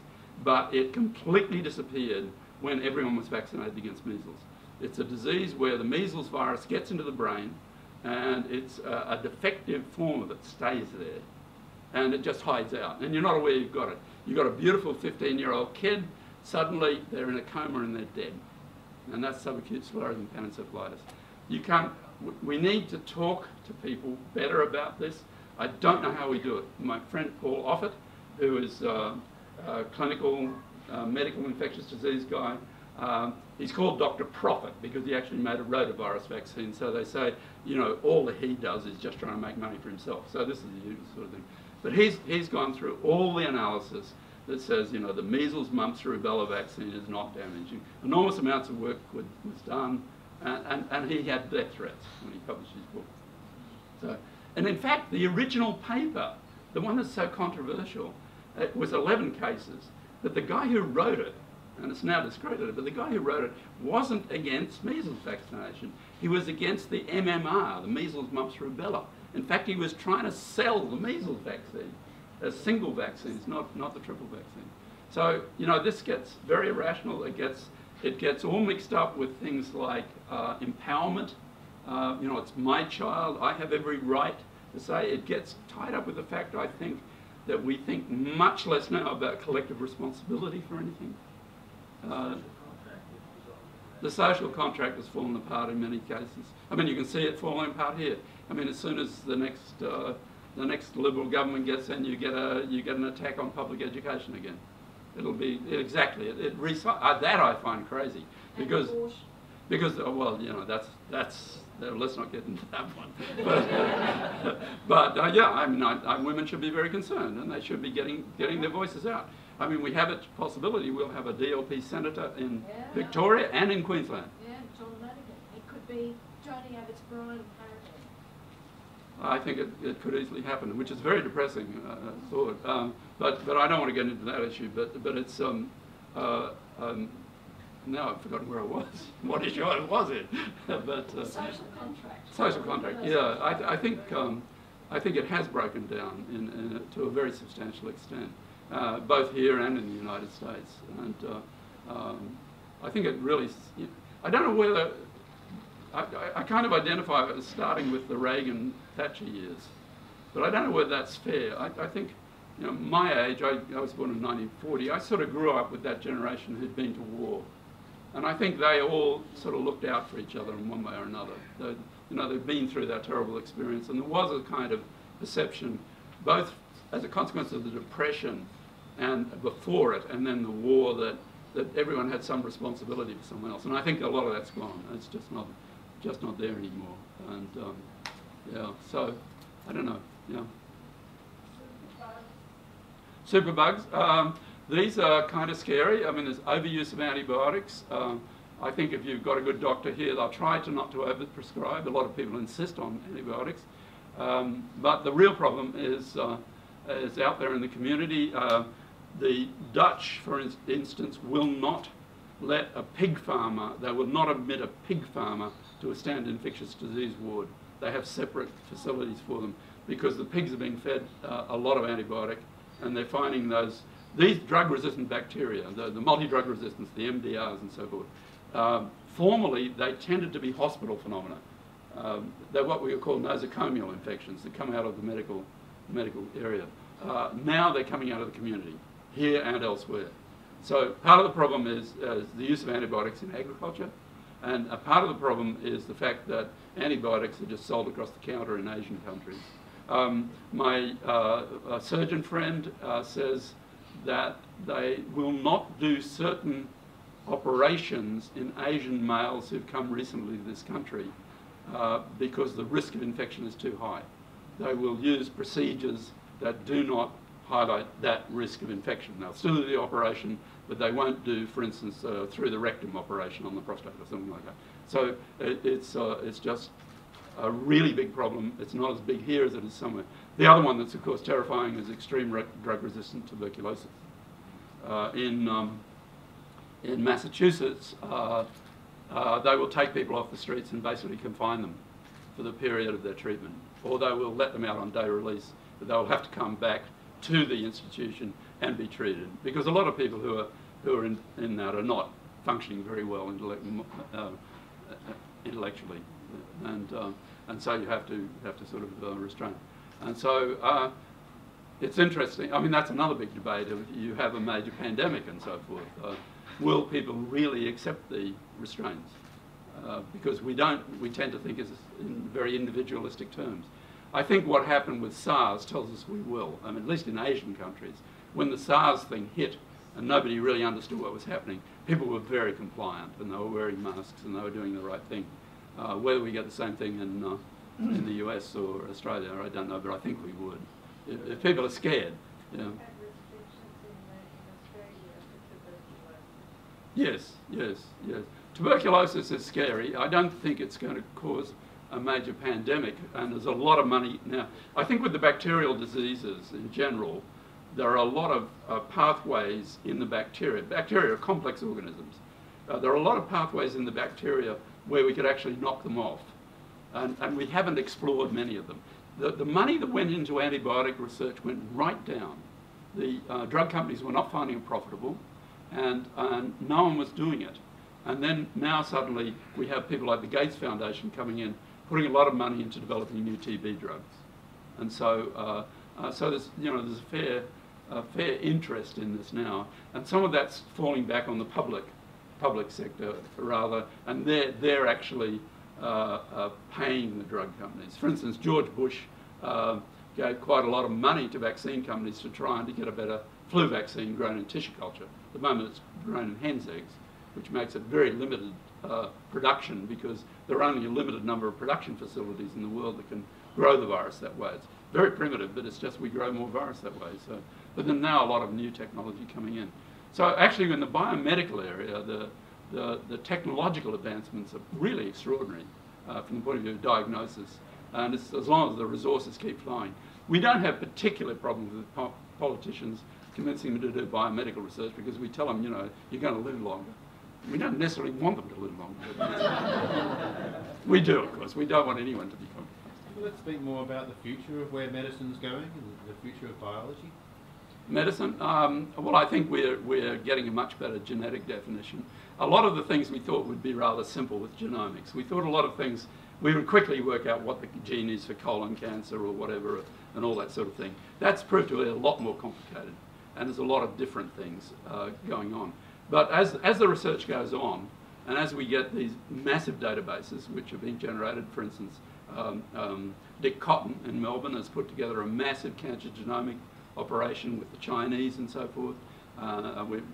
but it completely disappeared when everyone was vaccinated against measles. It's a disease where the measles virus gets into the brain and it's a defective form of it stays there and it just hides out and you're not aware you've got it. You've got a beautiful 15-year-old kid, suddenly they're in a coma and they're dead. And that's subacute sclerosing panencephalitis. You can't, we need to talk to people better about this. I don't know how we do it. My friend Paul Offit, who is a clinical medical infectious disease guy, he's called Dr. Profit because he actually made a rotavirus vaccine. So they say, you know, all that he does is just trying to make money for himself. So this is the usual sort of thing. But he's gone through all the analysis that says, you know, the measles, mumps, rubella vaccine is not damaging. Enormous amounts of work was done, and he had death threats when he published his book. So, and in fact, the original paper, the one that's so controversial, it was 11 cases, but the guy who wrote it, and it's now discredited, but the guy who wrote it wasn't against measles vaccination. He was against the MMR, the measles, mumps, rubella. In fact, he was trying to sell the measles vaccine as single vaccines, not the triple vaccine. So, you know, this gets very irrational. It gets all mixed up with things like empowerment. You know, it's my child. I have every right to say. It gets tied up with the fact, I think, that we think much less now about collective responsibility for anything. The social contract has fallen apart in many cases. I mean, you can see it falling apart here. I mean, as soon as the next Liberal government gets in, you get an attack on public education again. It'll be exactly that I find crazy because well, you know, that's let's not get into that one. But yeah, I mean, women should be very concerned, and they should be getting their voices out. I mean, we have a possibility we'll have a DLP senator in Victoria and in Queensland. Yeah, John Madigan. It could be Joni Abbott's-Bryan, apparently. I think it could easily happen, which is a very depressing thought. But I don't want to get into that issue. But it's now I've forgotten where I was. What issue I was in? But social contract. Social contract. Yeah, I think it has broken down to a very substantial extent, both here and in the United States. And I think it really. I don't know whether I kind of identify it as starting with the Reagan-Thatcher years. But I don't know whether that's fair. I think, you know, my age, I was born in 1940, I sort of grew up with that generation who'd been to war. And I think they all sort of looked out for each other in one way or another. You know, they've been through that terrible experience, and there was a kind of perception, both as a consequence of the Depression and before it, and then the war, that everyone had some responsibility for someone else. And I think a lot of that's gone. It's just not there anymore. And yeah, so I don't know. Yeah. Superbugs. These are kind of scary. I mean, there's overuse of antibiotics. I think if you've got a good doctor here, they'll try to not to overprescribe. A lot of people insist on antibiotics. But the real problem is out there in the community. The Dutch, for instance, will not let a pig farmer, they will not admit a pig farmer to a standard infectious disease ward. They have separate facilities for them because the pigs are being fed a lot of antibiotic, and they're finding these drug-resistant bacteria, the multi-drug resistance, the MDRs and so forth. Formerly, they tended to be hospital phenomena. They're what we would call nosocomial infections that come out of the medical area. Now they're coming out of the community, here and elsewhere. So part of the problem is the use of antibiotics in agriculture, and a part of the problem is the fact that antibiotics are just sold across the counter in Asian countries. My surgeon friend says that they will not do certain operations in Asian males who've come recently to this country because the risk of infection is too high. They will use procedures that do not highlight that risk of infection. They'll still do the operation, but they won't do, for instance, through the rectum operation on the prostate or something like that. So it's just a really big problem. It's not as big here as it is somewhere. The other one that's, of course, terrifying is extreme drug-resistant tuberculosis. In Massachusetts, they will take people off the streets and basically confine them for the period of their treatment. Or they will let them out on day release, but they'll have to come back to the institution and be treated. Because a lot of people who are in that are not functioning very well intellectually. And so you have to sort of restrain. And so it's interesting. I mean, that's another big debate. If you have a major pandemic and so forth, will people really accept the restraints? Because we tend to think in very individualistic terms. I think what happened with SARS tells us we will. I mean, at least in Asian countries, when the SARS thing hit and nobody really understood what was happening, people were very compliant and they were wearing masks and they were doing the right thing. Whether we get the same thing in the US or Australia, I don't know, but I think we would. If people are scared, you know. Yes. Tuberculosis is scary. I don't think it's going to cause a major pandemic, and there's a lot of money now. I think with the bacterial diseases in general, there are a lot of pathways in the bacteria. Bacteria are complex organisms. There are a lot of pathways in the bacteria where we could actually knock them off, and we haven't explored many of them. The money that went into antibiotic research went right down. The drug companies were not finding it profitable, and no one was doing it. And then now suddenly we have people like the Gates Foundation coming in, putting a lot of money into developing new TB drugs. And so, there's a fair interest in this now, and some of that's falling back on the public sector rather, and they're actually paying the drug companies. For instance, George Bush gave quite a lot of money to vaccine companies to try and to get a better flu vaccine grown in tissue culture. At the moment it's grown in hen's eggs, which makes it very limited production because there are only a limited number of production facilities in the world that can grow the virus that way. It's very primitive, but it's just we grow more virus that way. So, but then now a lot of new technology coming in. So actually in the biomedical area, the technological advancements are really extraordinary from the point of view of diagnosis. And it's, as long as the resources keep flowing. We don't have particular problems with politicians convincing them to do biomedical research because we tell them, you know, you're going to live longer. We don't necessarily want them to live longer. We do, of course. We don't want anyone to be compromised. Well, let's speak more about the future of where medicine's going and the future of biology. Medicine? Well, I think we're getting a much better genetic definition. A lot of the things we thought would be rather simple with genomics. We thought a lot of things, we would quickly work out what the gene is for colon cancer or whatever and all that sort of thing. That's proved to be a lot more complicated, and there's a lot of different things going on. But as the research goes on, and as we get these massive databases which are being generated, for instance, Dick Curtin in Melbourne has put together a massive cancer genomic operation with the Chinese and so forth.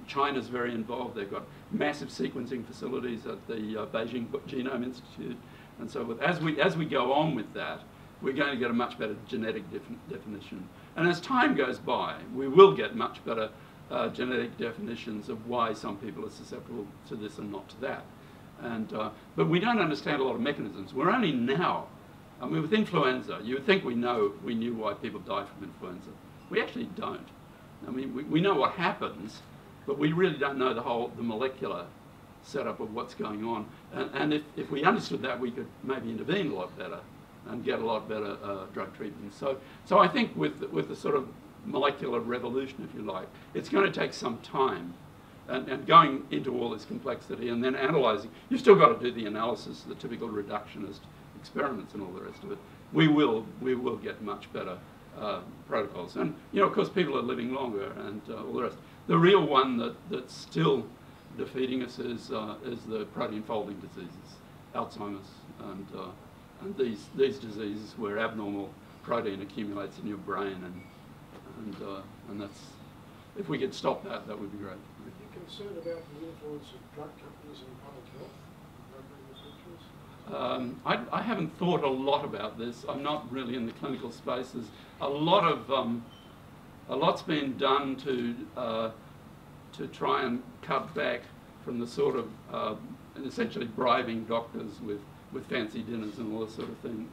China's very involved. They've got massive sequencing facilities at the Beijing Genome Institute, and so forth. As we go on with that, we're going to get a much better genetic definition. And as time goes by, we will get much better genetic definitions of why some people are susceptible to this and not to that. And but we don't understand a lot of mechanisms. We're only now, I mean, with influenza, you would think we knew why people die from influenza. We actually don't. I mean, we know what happens, but we really don't know the molecular setup of what's going on. And if we understood that, we could maybe intervene a lot better and get a lot better drug treatment. So I think with the sort of molecular revolution, if you like, it's going to take some time. And going into all this complexity and then analysing, you've still got to do the analysis, the typical reductionist experiments and all the rest of it. We will get much better protocols. And, you know, of course, people are living longer and all the rest. The real one that's still defeating us is the protein folding diseases, Alzheimer's and these diseases where abnormal protein accumulates in your brain, and that's, if we could stop that, that would be great. Are you concerned about the influence of drug companies in public health, drug manufacturers? I haven't thought a lot about this. I'm not really in the clinical space. There's a lot's been done to try and cut back from the sort of essentially bribing doctors with fancy dinners and all this sort of thing.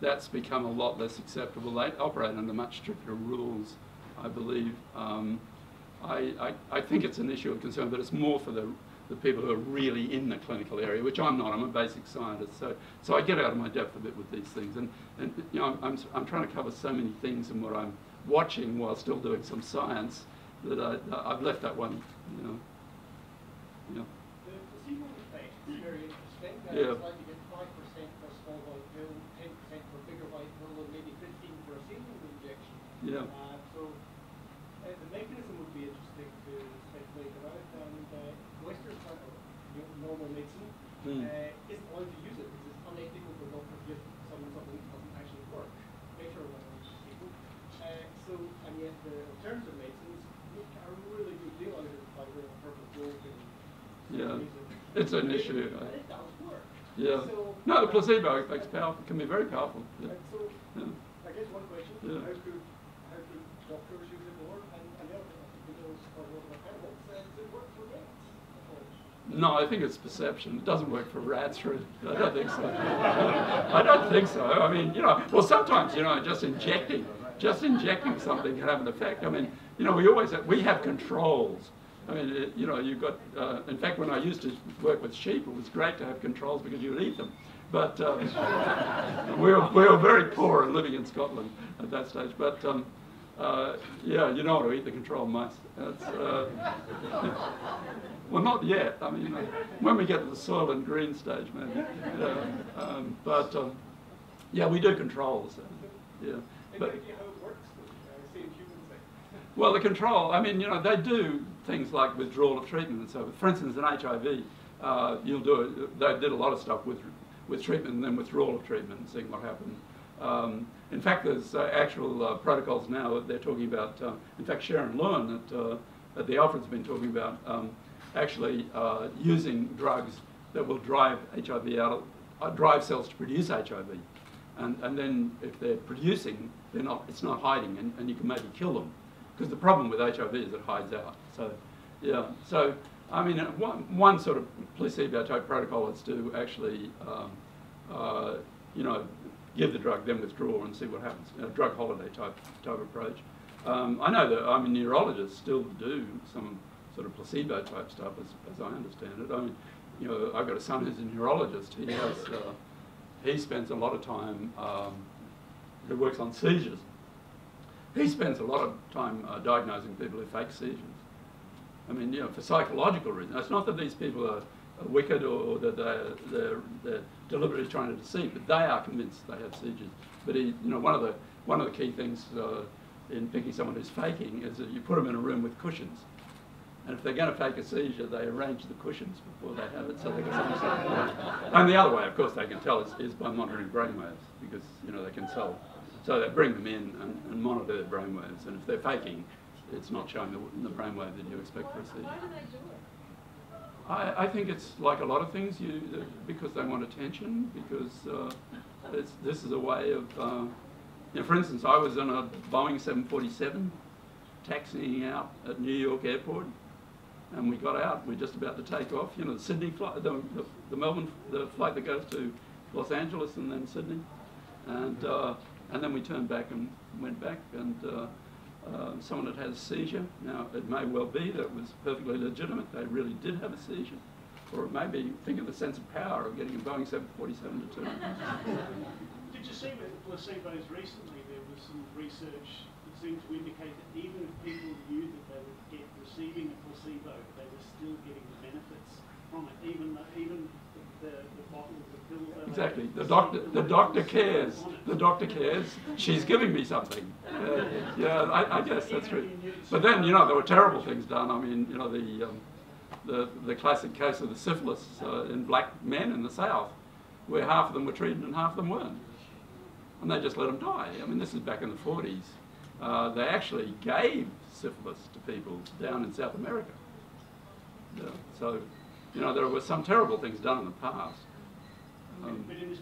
That's become a lot less acceptable. They operate under much stricter rules, I believe. I think it's an issue of concern, but it's more for the people who are really in the clinical area, which I'm not. I'm a basic scientist, so I get out of my depth a bit with these things. And you know, I'm trying to cover so many things in what I'm watching while still doing some science that I've left that one, you know. Yeah. The placebo effect is very interesting. Yeah. It's like you get 5% for a small white pill, 10% for a bigger white pill, and maybe 15% for a single injection. Yeah. So the mechanism would be interesting to speculate about. And Western sort of normal medicine isn't allowed to use it because it's unethical for doctors to give someone something that doesn't actually work. Better when people. And yet the alternative medicines make a really good deal out of it by the purple gold and It's an issue. But it does work. Yeah. So, No, the placebo effect's powerful. Can be very powerful. Yeah. So Yeah. I guess one question: Yeah. how could doctors use it more? And the other thing, because for a lot of animals, does it work for rats? No, I think it's perception. It doesn't work for rats, really. I don't think so. I don't think so. I mean, you know, well, sometimes, you know, just injecting something can have an effect. I mean, you know, we have controls. I mean, you know, you've got, in fact, when I used to work with sheep, it was great to have controls because you would eat them. But we were very poor and living in Scotland at that stage. But yeah, you know how to eat the controlled mice. Well, not yet. I mean, when we get to the soil and green stage, maybe. But yeah, we do controls. Yeah. But, Any idea how it works? Same human thing. well, the control, I mean, you know, they do things like withdrawal of treatment and so forth. For instance, in HIV, you'll do it. They did a lot of stuff with treatment and then withdrawal of treatment and seeing what happened. In fact, there's actual protocols now that they're talking about. In fact, Sharon Lewin at the Alfred's been talking about actually using drugs that will drive HIV out, drive cells to produce HIV. And then if they're producing, it's not hiding, and you can maybe kill them. Because the problem with HIV is it hides out. So, yeah. So, I mean, one sort of placebo-type protocol is to actually, you know, give the drug, then withdraw and see what happens. A drug holiday type approach. I know that, I mean, neurologists still do some sort of placebo-type stuff, as I understand it. I mean, you know, I've got a son who's a neurologist. He spends a lot of time, he works on seizures. he spends a lot of time diagnosing people with fake seizures. I mean, you know, for psychological reasons. It's not that these people are wicked or that they're deliberately trying to deceive, but they are convinced they have seizures. But he, you know, one of the key things in picking someone who's faking is that you put them in a room with cushions, and if they're going to fake a seizure, they arrange the cushions before they have it, so they can. And the other way, of course, they can tell is by monitoring brainwaves, because you know they can tell. So they bring them in and monitor their brainwaves, and if they're faking, it's not showing the brainwave that you expect for a seizure. Why do they do it? I think it's like a lot of things, because they want attention, because this is a way of, you know, for instance, I was on a Boeing 747 taxiing out at New York Airport, and we got out, we're just about to take off, you know, the Sydney flight, the Melbourne, the flight that goes to Los Angeles and then Sydney, and then we turned back and went back, and someone had a seizure. Now, it may well be that it was perfectly legitimate. They really did have a seizure. Or it may be, think of the sense of power of getting a Boeing 747 to turn. Did you see with the placebos recently, there was some research that seemed to indicate that even if people knew that they would get receiving a placebo, they were still getting the benefits from it, even the bottles of pills. Exactly. The doctor cares. The doctor cares. She's giving me something. Yeah, I guess that's true. But then, you know, there were terrible things done. I mean, you know, the classic case of the syphilis in black men in the South, where half of them were treated and half of them weren't. And they just let them die. I mean, this is back in the 40s. They actually gave syphilis to people down in South America. Yeah. So, you know, there were some terrible things done in the past. But in this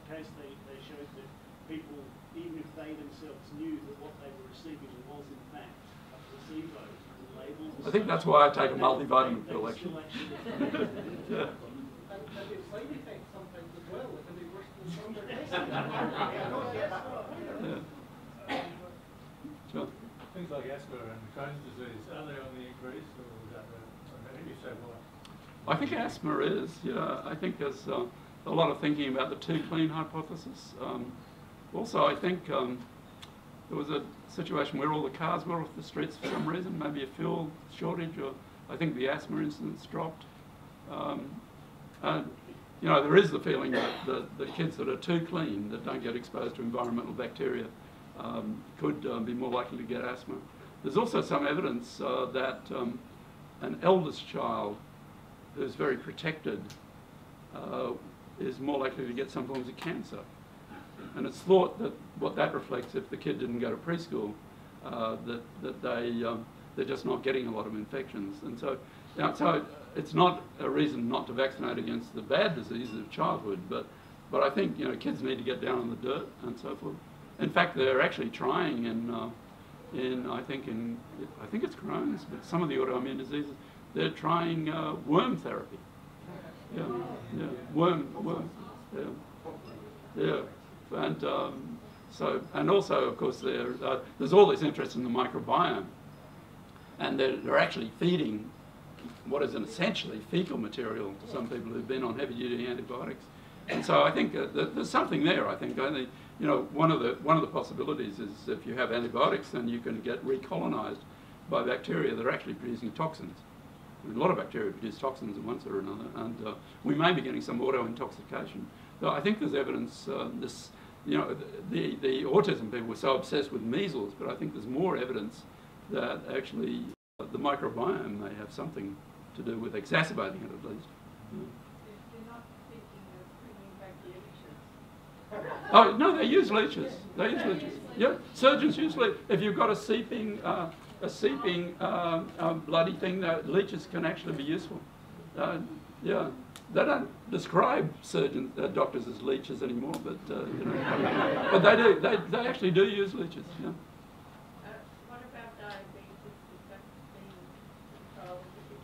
case, they showed that people, even if they themselves knew that what they were receiving was in fact a placebo, the label was I think that's why I take a multivitamin pill, actually. Yeah. And the side effects sometimes as well, it can be worse than some other cases. Yeah. Sure. Things like asthma and Crohn's disease, are they on the increase, or is that maybe so what? I think asthma is, yeah. I think there's a lot of thinking about the too clean hypothesis. Also, I think there was a situation where all the cars were off the streets for some reason, maybe a fuel shortage, or I think the asthma incidence dropped. You know, there is the feeling that the kids that are too clean, that don't get exposed to environmental bacteria, could be more likely to get asthma. There's also some evidence that an eldest child who's very protected is more likely to get some forms of cancer. And it's thought that what that reflects, if the kid didn't go to preschool, that they're just not getting a lot of infections. And so, you know, so it's not a reason not to vaccinate against the bad diseases of childhood, but I think, you know, kids need to get down on the dirt and so forth. In fact, they're actually trying I think it's Crohn's, but some of the autoimmune diseases, they're trying worm therapy. Yeah, yeah, worm, yeah. And and also, of course, there's all this interest in the microbiome, and they're actually feeding what is an essentially fecal material to some people who've been on heavy-duty antibiotics. And so I think there's something there. I think only, you know, one of the possibilities is if you have antibiotics, then you can get recolonized by bacteria that are actually producing toxins. I mean, a lot of bacteria produce toxins in one sort or another, and we may be getting some auto-intoxication. So I think there's evidence. You know, the autism people were so obsessed with measles, but I think there's more evidence that actually the microbiome may have something to do with exacerbating it, at least. Yeah. They're not thinking of bringing back the leeches. Oh no, they use leeches. They use leeches. Yeah, surgeons use leeches. If you've got a seeping bloody thing, leeches can actually be useful. Yeah, they don't describe doctors as leeches anymore, but you know, but they do. They actually do use leeches. Yeah. What about diabetes? Is that being controlled a bit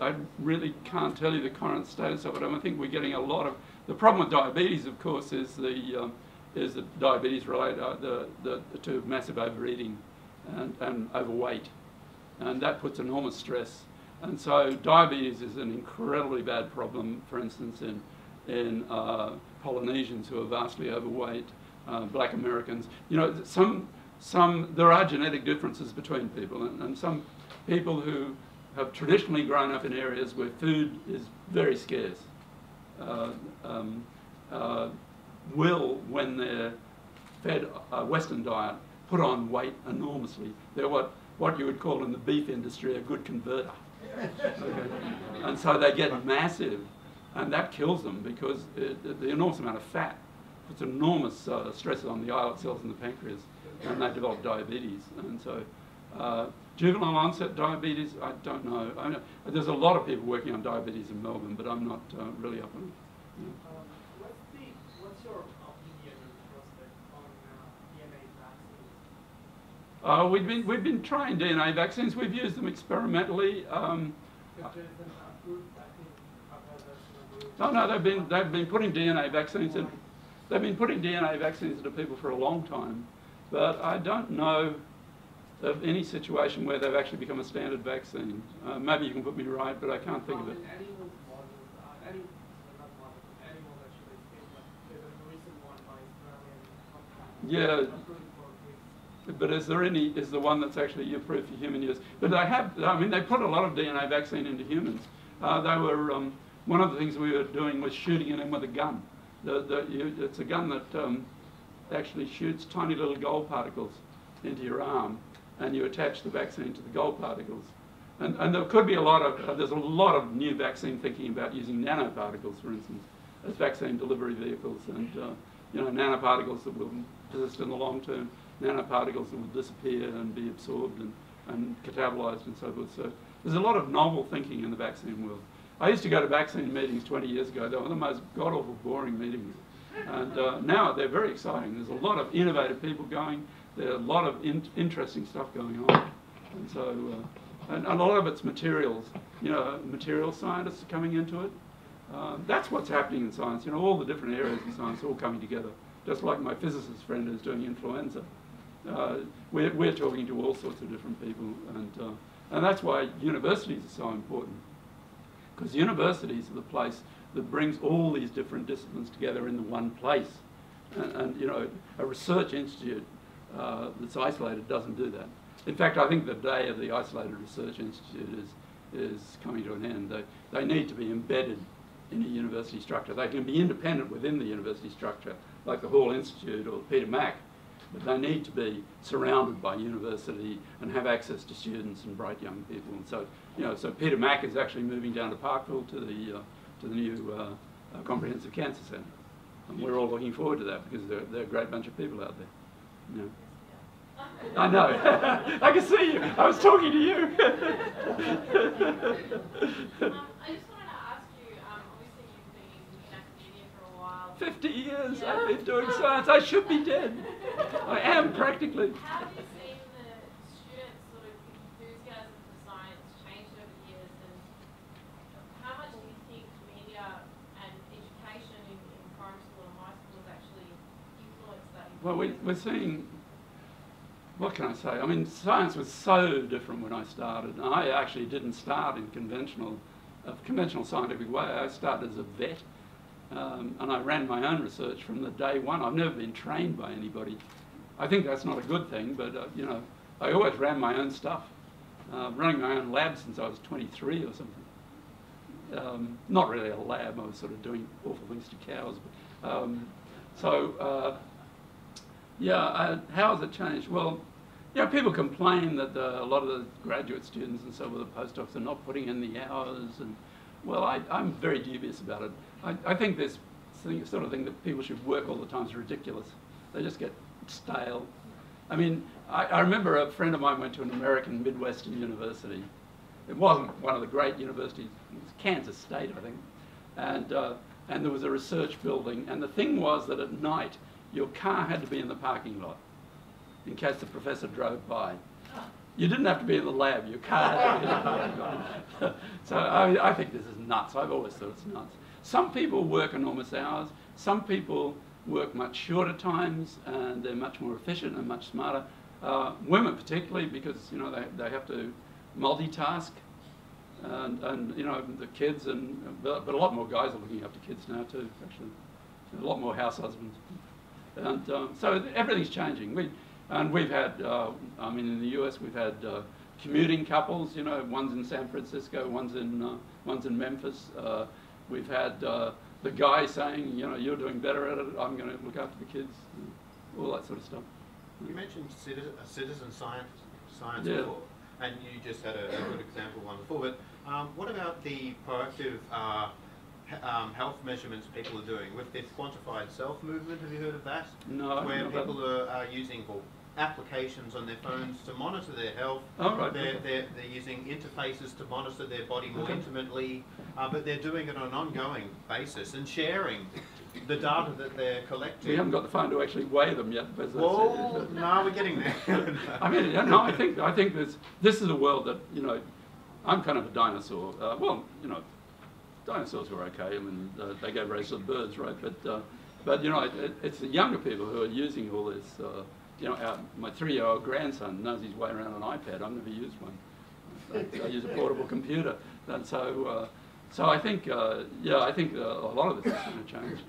more? I really can't tell you the current status of it. I think we're getting a lot of. The problem with diabetes, of course, is the diabetes related to massive overeating and overweight, and that puts enormous stress. And so diabetes is an incredibly bad problem, for instance, in Polynesians who are vastly overweight. black Americans. You know, there are genetic differences between people, and some people who have traditionally grown up in areas where food is very scarce will, when they're fed a Western diet, put on weight enormously. They're what you would call in the beef industry a good converter. Okay? And so they get massive, and that kills them because the enormous amount of fat puts enormous stresses on the islet cells in the pancreas, and they develop diabetes. And so juvenile onset diabetes, I don't know. I know there's a lot of people working on diabetes in Melbourne, but I'm not really up on it. Yeah. What's your opinion and prospect on DNA vaccines? We've been trying DNA vaccines. We've used them experimentally. No, they've been putting DNA vaccines in. They've been putting DNA vaccines into people for a long time, but I don't know of any situation where they've actually become a standard vaccine. Maybe you can put me right, but I can't think of it. Yeah, but is the one that's actually approved for human use? But they put a lot of DNA vaccine into humans. One of the things we were doing was shooting it in with a gun. It's a gun that actually shoots tiny little gold particles into your arm, and you attach the vaccine to the gold particles. And there could be there's a lot of new vaccine thinking about using nanoparticles, for instance, as vaccine delivery vehicles, and nanoparticles that will persist in the long term, nanoparticles that will disappear and be absorbed and catabolized and so forth. So there's a lot of novel thinking in the vaccine world. I used to go to vaccine meetings 20 years ago. They were the most god-awful boring meetings. And now they're very exciting. There's a lot of innovative people going. There's a lot of interesting stuff going on. And so, and a lot of it's materials. Material scientists are coming into it. That's what's happening in science. All the different areas of science are all coming together. Just like my physicist friend who's doing influenza. We're talking to all sorts of different people. And that's why universities are so important. Because universities are the place that brings all these different disciplines together in the one place. And a research institute that's isolated doesn't do that. In fact, I think the day of the isolated research institute is coming to an end. They need to be embedded in a university structure. They can be independent within the university structure, like the Hall Institute or Peter Mac, but they need to be surrounded by university and have access to students and bright young people. And so, so Peter Mac is actually moving down to Parkville to the new Comprehensive Cancer Centre, and we're all looking forward to that because they're a great bunch of people out there. I know. I can see you. I was talking to you. I just wanted to ask you, obviously you've been in academia for a while. 50 years Yeah. I've been doing science. I should be dead. I am practically. How have you seen the students' sort of enthusiasm for science change over the years, and how much do you think media and education in primary school and high school has actually influenced that? Well, we're seeing, what can I say? I mean, science was so different when I started. I actually didn't start in conventional scientific way. I started as a vet, and I ran my own research from the day one. I've never been trained by anybody. I think that's not a good thing, but I always ran my own stuff. Running my own lab since I was 23 or something. Not really a lab. I was sort of doing awful things to cows. But, how has it changed? Well, people complain that a lot of the graduate students and so on, the postdocs, are not putting in the hours. And well, I'm very dubious about it. I think this sort of thing that people should work all the time is ridiculous. They just get stale. I mean, I remember a friend of mine went to an American Midwestern university. It wasn't one of the great universities. It was Kansas State, I think. And there was a research building. And the thing was that at night, your car had to be in the parking lot in case the professor drove by. You didn't have to be in the lab, your car had to be in the parking lot. So I think this is nuts. I've always thought it's nuts. Some people work enormous hours. Some people work much shorter times, and they're much more efficient and much smarter. Women particularly, because they have to multitask, and the kids, but a lot more guys are looking after kids now too, actually. A lot more house husbands. And so everything's changing. We've had, I mean, in the US, we've had commuting couples. You know, one's in San Francisco, one's in Memphis. We've had the guy saying, you know, you're doing better at it. I'm going to look after the kids. All that sort of stuff. You mentioned citizen science Yeah. before, and you just had a good example one before. But what about the proactive health measurements people are doing with this quantified self movement? Have you heard of that? No. Where people are using applications on their phones to monitor their health. Oh, right. They're using interfaces to monitor their body more intimately, but they're doing it on an ongoing basis and sharing the data that they're collecting. We haven't got the phone to actually weigh them yet. But Well, no, we're getting there. I mean, no, I think this is a world that, you know, I'm kind of a dinosaur. Well, you know, dinosaurs were okay. I mean, they gave rise to the birds, right? But you know, it's the younger people who are using all this. You know, my 3-year-old grandson knows his way around an iPad. I've never used one. I use a portable computer, and so I think, yeah, I think a lot of this is going to change.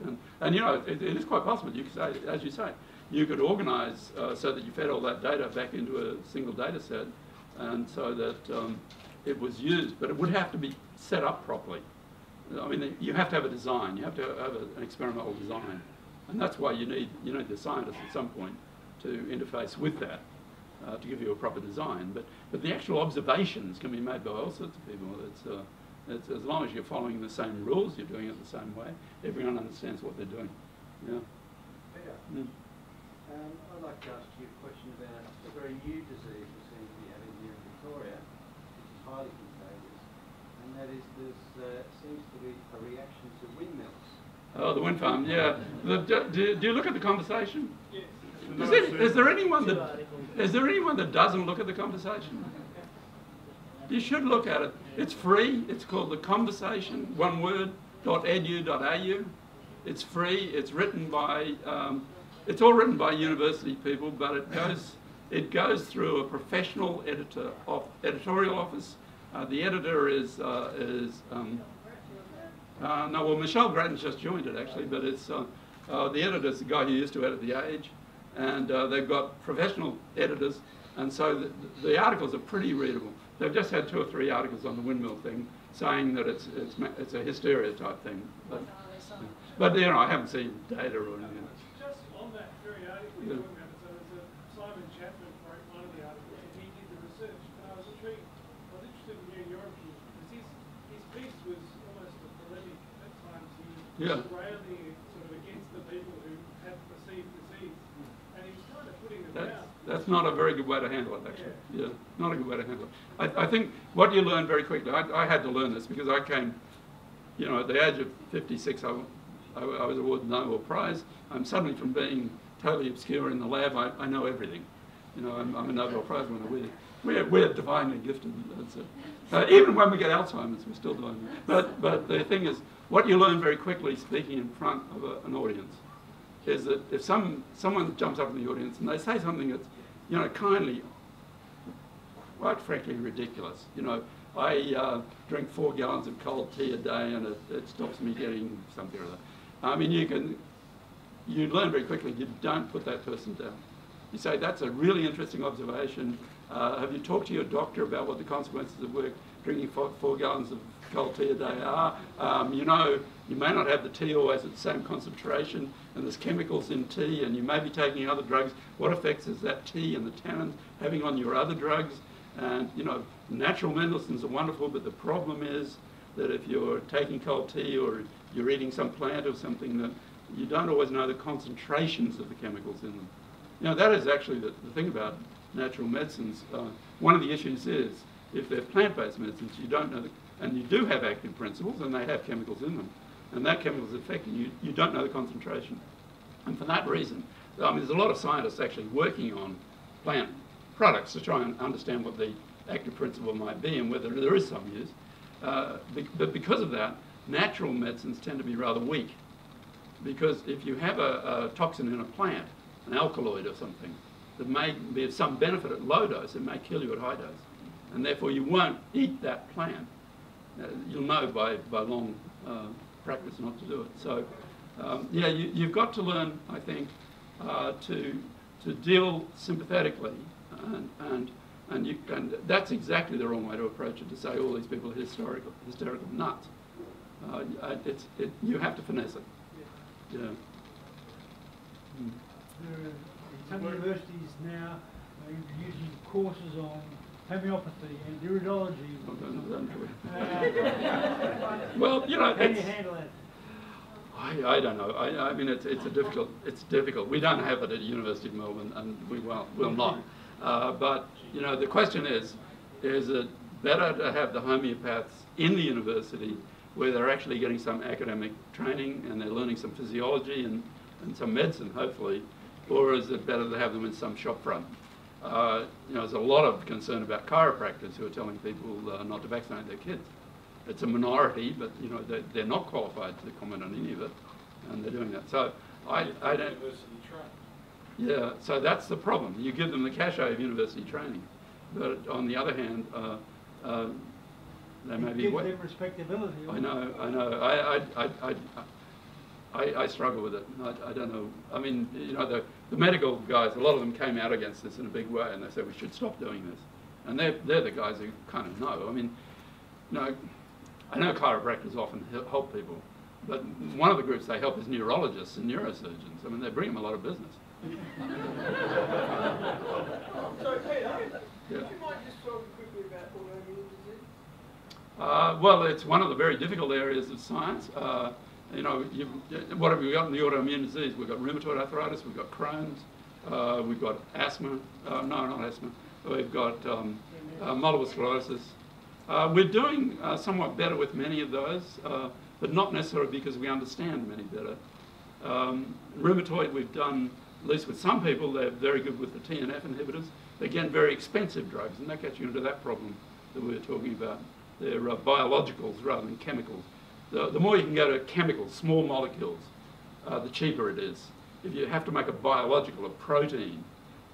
And you know, it is quite possible. You could say, as you say, you could organise so that you fed all that data back into a single data set, and so that it was used. But it would have to be set up properly. I mean, you have to have a design. You have to have an experimental design, and that's why you need the scientists at some point to interface with that to give you a proper design. But the actual observations can be made by all sorts of people. It's as long as you're following the same rules, you're doing it the same way. Everyone understands what they're doing. Yeah. Peter, I'd like to ask you a question about a very new disease we seem to be having here in Victoria, which is highly contagious, and that is there seems to be a reaction to windmills. Oh, the wind farm, yeah. Do you look at the conversation? Yes. Is there anyone that doesn't look at the conversation? You should look at it. It's free. It's called The Conversation, one word, .edu.au. It's free. It's written by, it's all written by university people, but it goes through a professional editorial office. The editor is Michelle Grattan's just joined it actually, but it's the editor's the guy who used to edit The Age. And they've got professional editors, and so the articles are pretty readable. They've just had 2 or 3 articles on the windmill thing, saying that it's a hysteria type thing. But you know, I haven't seen data or anything. Just on that very article you're talking about, so there's Simon Chapman wrote one of the articles, and he did the research. And I was intrigued. I was interested in hearing your opinion, because his piece was almost a polemic at times. He was railing sort of against the people who had perceived disease. That's not a very good way to handle it, actually. Yeah, not a good way to handle it. I think what you learn very quickly, I had to learn this because I came, you know, at the age of 56, I was awarded the Nobel Prize. I'm suddenly, from being totally obscure in the lab, I know everything. You know, I'm a Nobel Prize winner. We're divinely gifted. Even when we get Alzheimer's, we're still doing it. But the thing is, what you learn very quickly speaking in front of an audience is that if someone jumps up in the audience and they say something that's, you know, kindly, quite frankly, ridiculous. You know, I drink 4 gallons of cold tea a day and it stops me getting something or other. I mean, you learn very quickly, you don't put that person down. You say, that's a really interesting observation. Have you talked to your doctor about what the consequences of drinking 4 gallons of cold tea a day are? You know, you may not have the tea always at the same concentration, and there's chemicals in tea, and you may be taking other drugs. What effects is that tea and the tannins having on your other drugs? And, you know, natural medicines are wonderful, but the problem is that if you're taking cold tea or you're eating some plant or something, that you don't always know the concentrations of the chemicals in them. You know, that is actually the thing about natural medicines. One of the issues is, if they're plant-based medicines, you don't know, and you do have active principles, and they have chemicals in them, and that chemical is affecting you, you don't know the concentration. And for that reason, I mean, there's a lot of scientists actually working on plant products to try and understand what the active principle might be and whether there is some use. But because of that, natural medicines tend to be rather weak. Because if you have a toxin in a plant, an alkaloid or something, that may be of some benefit at low dose, it may kill you at high dose. And therefore you won't eat that plant. You'll know by long practice not to do it. So, yeah, you've got to learn, I think, to deal sympathetically, and that's exactly the wrong way to approach it. To say all these people are hysterical nuts. You have to finesse it. Yeah. Mm. Some universities now are using courses on homeopathy and iridology. Well, you know, how do you handle that? I don't know. I mean, it's difficult. It's difficult. We don't have it at the University of Melbourne, and we will not. But you know, the question is it better to have the homeopaths in the university where they're actually getting some academic training and they're learning some physiology and some medicine, hopefully, or is it better to have them in some shop front? You know, there's a lot of concern about chiropractors who are telling people not to vaccinate their kids. It's a minority, but you know they're not qualified to comment on any of it, and they're doing that. So I don't. University trained. Yeah, so that's the problem. You give them the cachet of university training, but on the other hand, they may be. Give them respectability. I know. I struggle with it. I don't know. I mean, you know, the medical guys, a lot of them came out against this in a big way, and they said we should stop doing this. And they're the guys who kind of know. I mean, you know, I know chiropractors often help people, but one of the groups they help is neurologists and neurosurgeons. I mean, they bring them a lot of business. So, Peter, Yeah. would you mind just talking quickly about autoimmune disease? Well, it's one of the very difficult areas of science. You know, what have we got in the autoimmune disease? We've got rheumatoid arthritis, we've got Crohn's, we've got asthma. No, not asthma. We've got multiple sclerosis. We're doing somewhat better with many of those, but not necessarily because we understand many better. Rheumatoid, we've done, at least with some people, they're very good with the TNF inhibitors. They're again very expensive drugs, and that gets you into that problem that we were talking about. They're biologicals rather than chemicals. The more you can go to chemicals, small molecules, the cheaper it is. If you have to make a biological, a protein,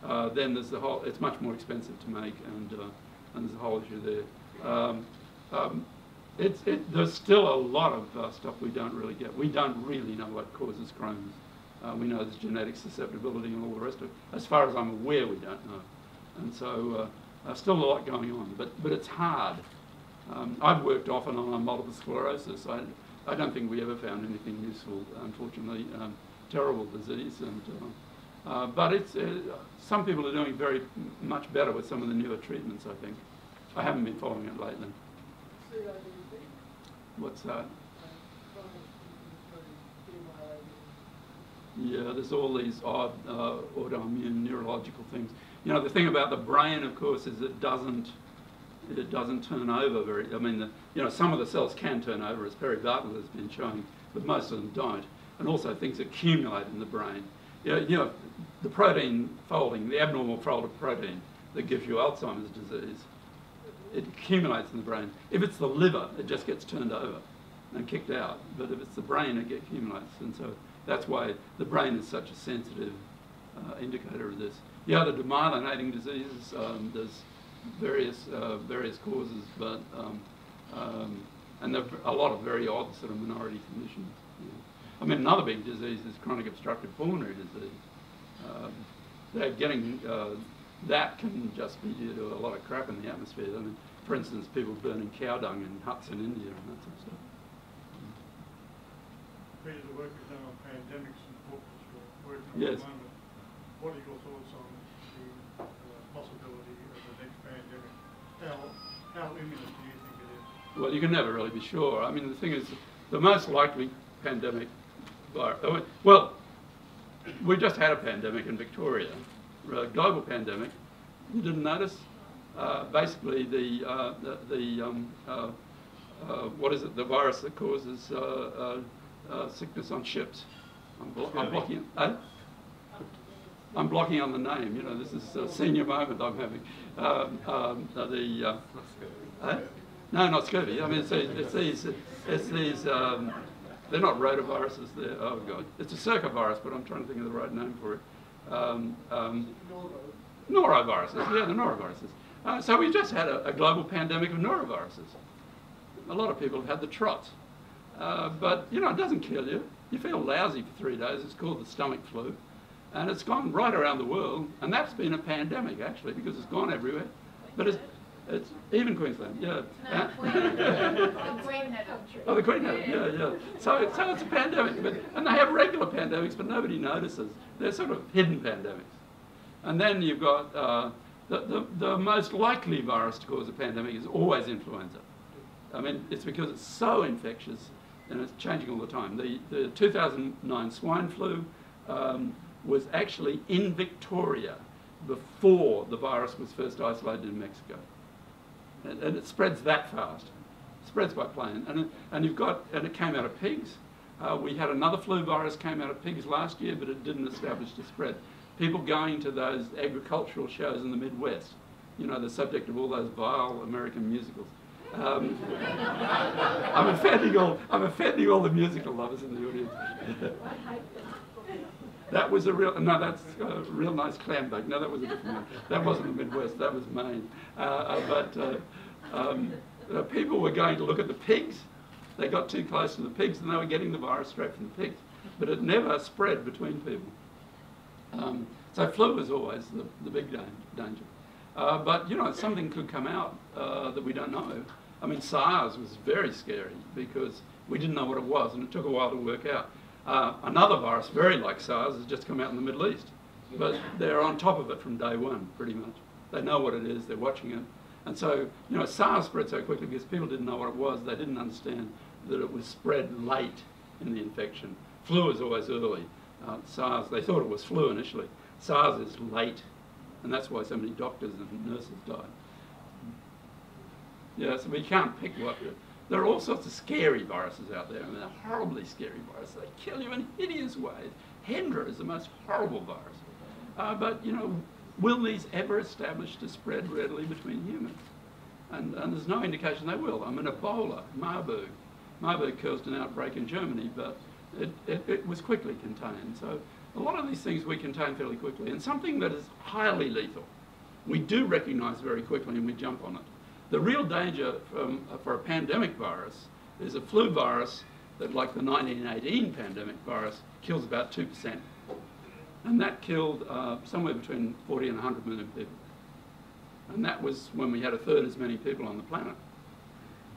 then there's it's much more expensive to make, and there's a whole issue there. There's still a lot of stuff we don't really get. We don't really know what causes Crohn's. We know there's genetic susceptibility and all the rest of it. As far as I'm aware, we don't know. And so still a lot going on, but it's hard. I've worked often on multiple sclerosis. I don't think we ever found anything useful, unfortunately. Terrible disease, and but it's some people are doing very much better with some of the newer treatments, I think. I haven't been following it lately. What's that? Yeah, there's all these odd autoimmune neurological things. You know, the thing about the brain, of course, is it doesn't turn over very. I mean, you know, some of the cells can turn over, as Perry Bartlett has been showing, but most of them don't. And also, things accumulate in the brain. You know, the protein folding, the abnormal folded protein that gives you Alzheimer's disease, it accumulates in the brain. If it's the liver, it just gets turned over and kicked out. But if it's the brain, it accumulates. And so that's why the brain is such a sensitive indicator of this. Yeah, the demyelinating diseases, there's various causes, but and there are a lot of very odd sort of minority conditions. Yeah. I mean, another big disease is chronic obstructive pulmonary disease. They're getting that can just be due to a lot of crap in the atmosphere. I mean, for instance, people burning cow dung in huts in India and that sort of stuff. Peter, the work you've done on pandemics and focus you're working on Yes. at the moment, what are your thoughts on the possibility of the next pandemic? How imminent do you think it is? Well, you can never really be sure. I mean, the thing is, the most likely pandemic virus. Well, we just had a pandemic in Victoria, a global pandemic. You didn't notice? Basically, what is it? The virus that causes sickness on ships. I'm blocking. I'm blocking on the name. You know, this is a senior moment I'm having. No, not scurvy. I mean, it's these. They're not rotaviruses. They're, oh god, it's a circovirus, but I'm trying to think of the right name for it. Noroviruses. Yeah, the noroviruses. So we just had a global pandemic of noroviruses. A lot of people have had the trots, but you know, it doesn't kill you. You feel lousy for 3 days. It's called the stomach flu. And it's gone right around the world, and that's been a pandemic actually, because it's gone everywhere. But it's even Queensland, yeah. No, the Queen had it. Oh, the Queen had it, yeah. So it's a pandemic, and they have regular pandemics, but nobody notices. They're sort of hidden pandemics. And then you've got the most likely virus to cause a pandemic is always influenza. I mean, it's because it's so infectious and it's changing all the time. The 2009 swine flu was actually in Victoria before the virus was first isolated in Mexico. And it spreads that fast. It spreads by plane. And it came out of pigs. We had another flu virus came out of pigs last year, but it didn't establish the spread. People going to those agricultural shows in the Midwest, you know, the subject of all those vile American musicals. I'm offending all the musical lovers in the audience. That was a real, no, that's a real nice clam bake. No, that was a different one. That wasn't the Midwest, that was Maine. People were going to look at the pigs. They got too close to the pigs and they were getting the virus straight from the pigs. But it never spread between people. So flu is always the big danger. But, you know, something could come out that we don't know. I mean, SARS was very scary because we didn't know what it was and it took a while to work out. Another virus, very like SARS, has just come out in the Middle East. But they're on top of it from day one, pretty much. They know what it is, they're watching it. And so, you know, SARS spread so quickly because people didn't know what it was. They didn't understand that it was spread late in the infection. Flu is always early. SARS, they thought it was flu initially. SARS is late, and that's why so many doctors and nurses died. Yeah, so we can't pick what. There are all sorts of scary viruses out there. I mean, they're horribly scary viruses. They kill you in hideous ways. Hendra is the most horrible virus. But, you know, will these ever establish to spread readily between humans? And there's no indication they will. I mean, Ebola, Marburg. Marburg caused an outbreak in Germany, but it was quickly contained. So a lot of these things we contain fairly quickly. And something that is highly lethal, we do recognise very quickly and we jump on it. The real danger for a pandemic virus is a flu virus that, like the 1918 pandemic virus, kills about 2%. And that killed somewhere between 40 and 100 million people. And that was when we had a third as many people on the planet.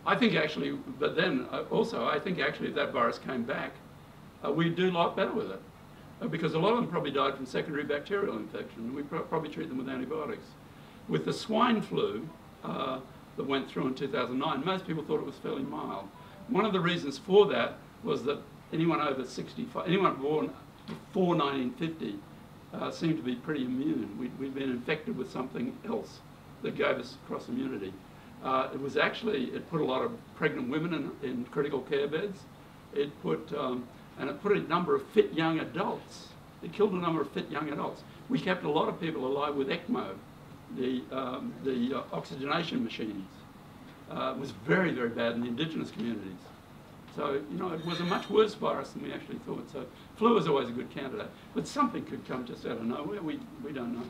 I think actually, but then also, I think actually if that virus came back, we'd do a lot better with it. Because a lot of them probably died from secondary bacterial infection. We'd probably treat them with antibiotics. With the swine flu that went through in 2009, most people thought it was fairly mild. One of the reasons for that was that anyone over 65, anyone born before 1950 seemed to be pretty immune. We'd been infected with something else that gave us cross immunity. It put a lot of pregnant women in critical care beds. It put a number of fit young adults. It killed a number of fit young adults. We kept a lot of people alive with ECMO, the oxygenation machines. It was very, very bad in the indigenous communities. So, you know, it was a much worse virus than we actually thought. So flu is always a good candidate. But something could come just out of nowhere. We don't know.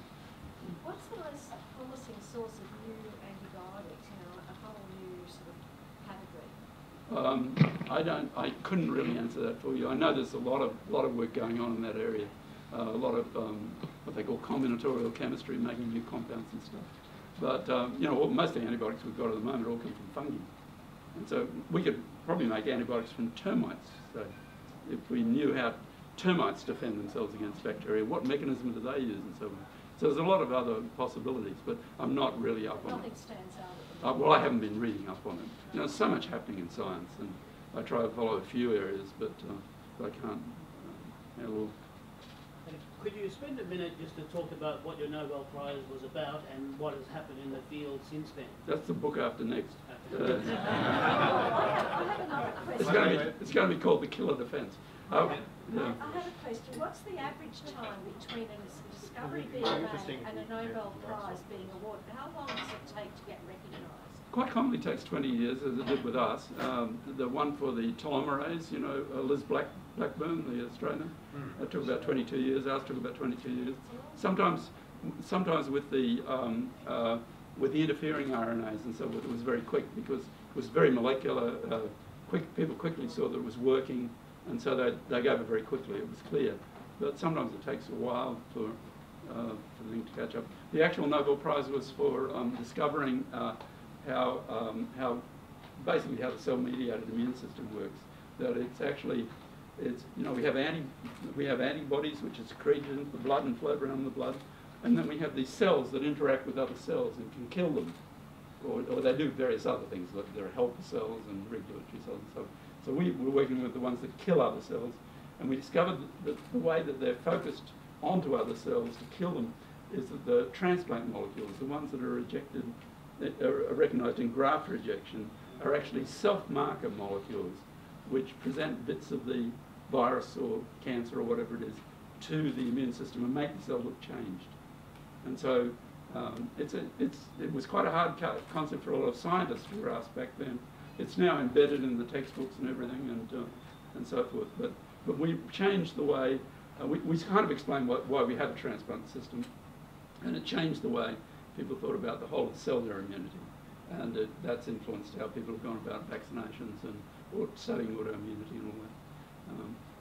What's the most promising source of new antibiotics, you know, a whole new sort of category? I couldn't really answer that for you. I know there's a lot of work going on in that area. A lot of what they call combinatorial chemistry, making new compounds and stuff. But you know, most of the antibiotics we've got at the moment all come from fungi, and so we could probably make antibiotics from termites. So if we knew how termites defend themselves against bacteria, what mechanism do they use, and so on. So there's a lot of other possibilities, but I'm not really up on it. Nothing stands out. Well, I haven't been reading up on it. You know, there's so much happening in science, and I try to follow a few areas, but I can't. Could you spend a minute just to talk about what your Nobel Prize was about and what has happened in the field since then? That's the book after next. I have another question. It's going to be called The Killer Defense. I have a question. What's the average time between a discovery being made and a Nobel Prize being awarded? How long does it take to get recognised? Quite commonly takes 20 years, as it did with us. The one for the telomerase, you know, Liz Blackburn, the Australian, that took about 22 years. Ours took about 22 years. Sometimes with the interfering RNAs and so forth, it was very quick because it was very molecular. People quickly saw that it was working, and so they gave it very quickly. It was clear. but sometimes it takes a while for things to catch up. The actual Nobel Prize was for discovering how basically how the cell-mediated immune system works. That it's actually, we have antibodies which are secreted into the blood and float around in the blood, and then we have these cells that interact with other cells and can kill them, or they do various other things, like there are helper cells and regulatory cells and so on. So we're working with the ones that kill other cells, and we discovered that the way that they're focused onto other cells to kill them is that the transplant molecules, the ones that are ejected, that are recognised in graft rejection, are actually self-marker molecules which present bits of the virus or cancer or whatever it is to the immune system and make the cell look changed. And so it was quite a hard concept for a lot of scientists to grasp back then. It's now embedded in the textbooks and everything and so forth. But we changed the way, we kind of explained why we have a transplant system, and it changed the way people thought about the whole of cellular immunity. And that's influenced how people have gone about vaccinations or studying autoimmunity and all that.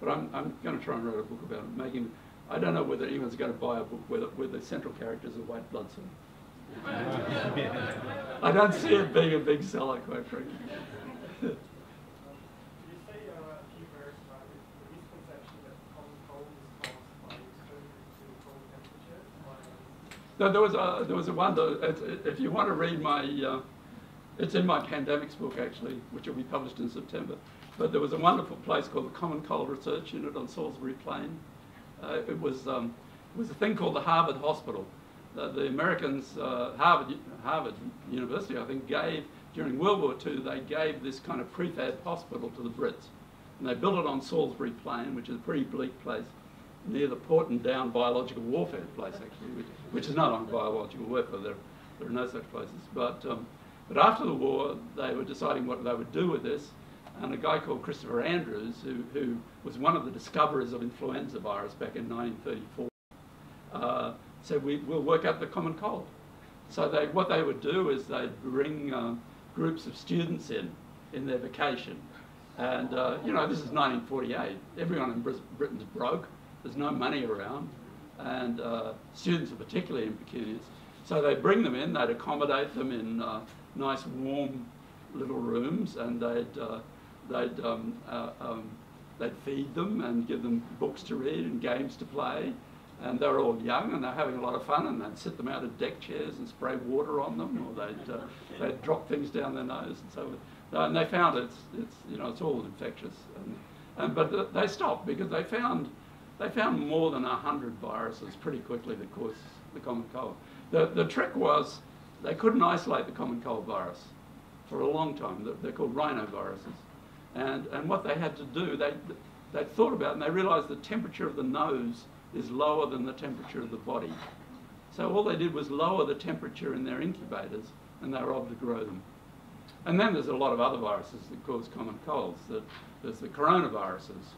But I'm going to try and write a book about it. I don't know whether anyone's going to buy a book where the central characters are white blood cells. I don't see it being a big seller, quite frankly. Could you say a few words about the misconception that common cold is caused by exposure to cold temperatures? No, there was a one. If you want to read my, it's in my pandemics book actually, which will be published in September. But there was a wonderful place called the Common Cold Research Unit on Salisbury Plain. It was a thing called the Harvard Hospital. The Americans, Harvard University, I think, gave, during World War II, they gave this kind of prefab hospital to the Brits. And they built it on Salisbury Plain, which is a pretty bleak place, near the Porton Down biological warfare place, actually, which is not on biological warfare. There are no such places. But after the war, they were deciding what they would do with this. And a guy called Christopher Andrews, who was one of the discoverers of influenza virus back in 1934, said, we'll work out the common cold. So what they would do is they'd bring groups of students in their vacation. And, this is 1948. Everyone in Britain's broke. There's no money around. And students are particularly impecunious. So they'd bring them in, they'd accommodate them in nice warm little rooms, and they'd feed them and give them books to read and games to play. And they were all young and they were having a lot of fun, and they'd sit them out of deck chairs and spray water on them, or they'd drop things down their nose and so on. And they found it's all infectious. But they stopped because they found more than 100 viruses pretty quickly that cause the common cold. The trick was they couldn't isolate the common cold virus for a long time. They're called rhinoviruses. And what they had to do, they thought about it, and they realized the temperature of the nose is lower than the temperature of the body. So all they did was lower the temperature in their incubators, and they were able to grow them. And then there's a lot of other viruses that cause common colds. There's the coronaviruses.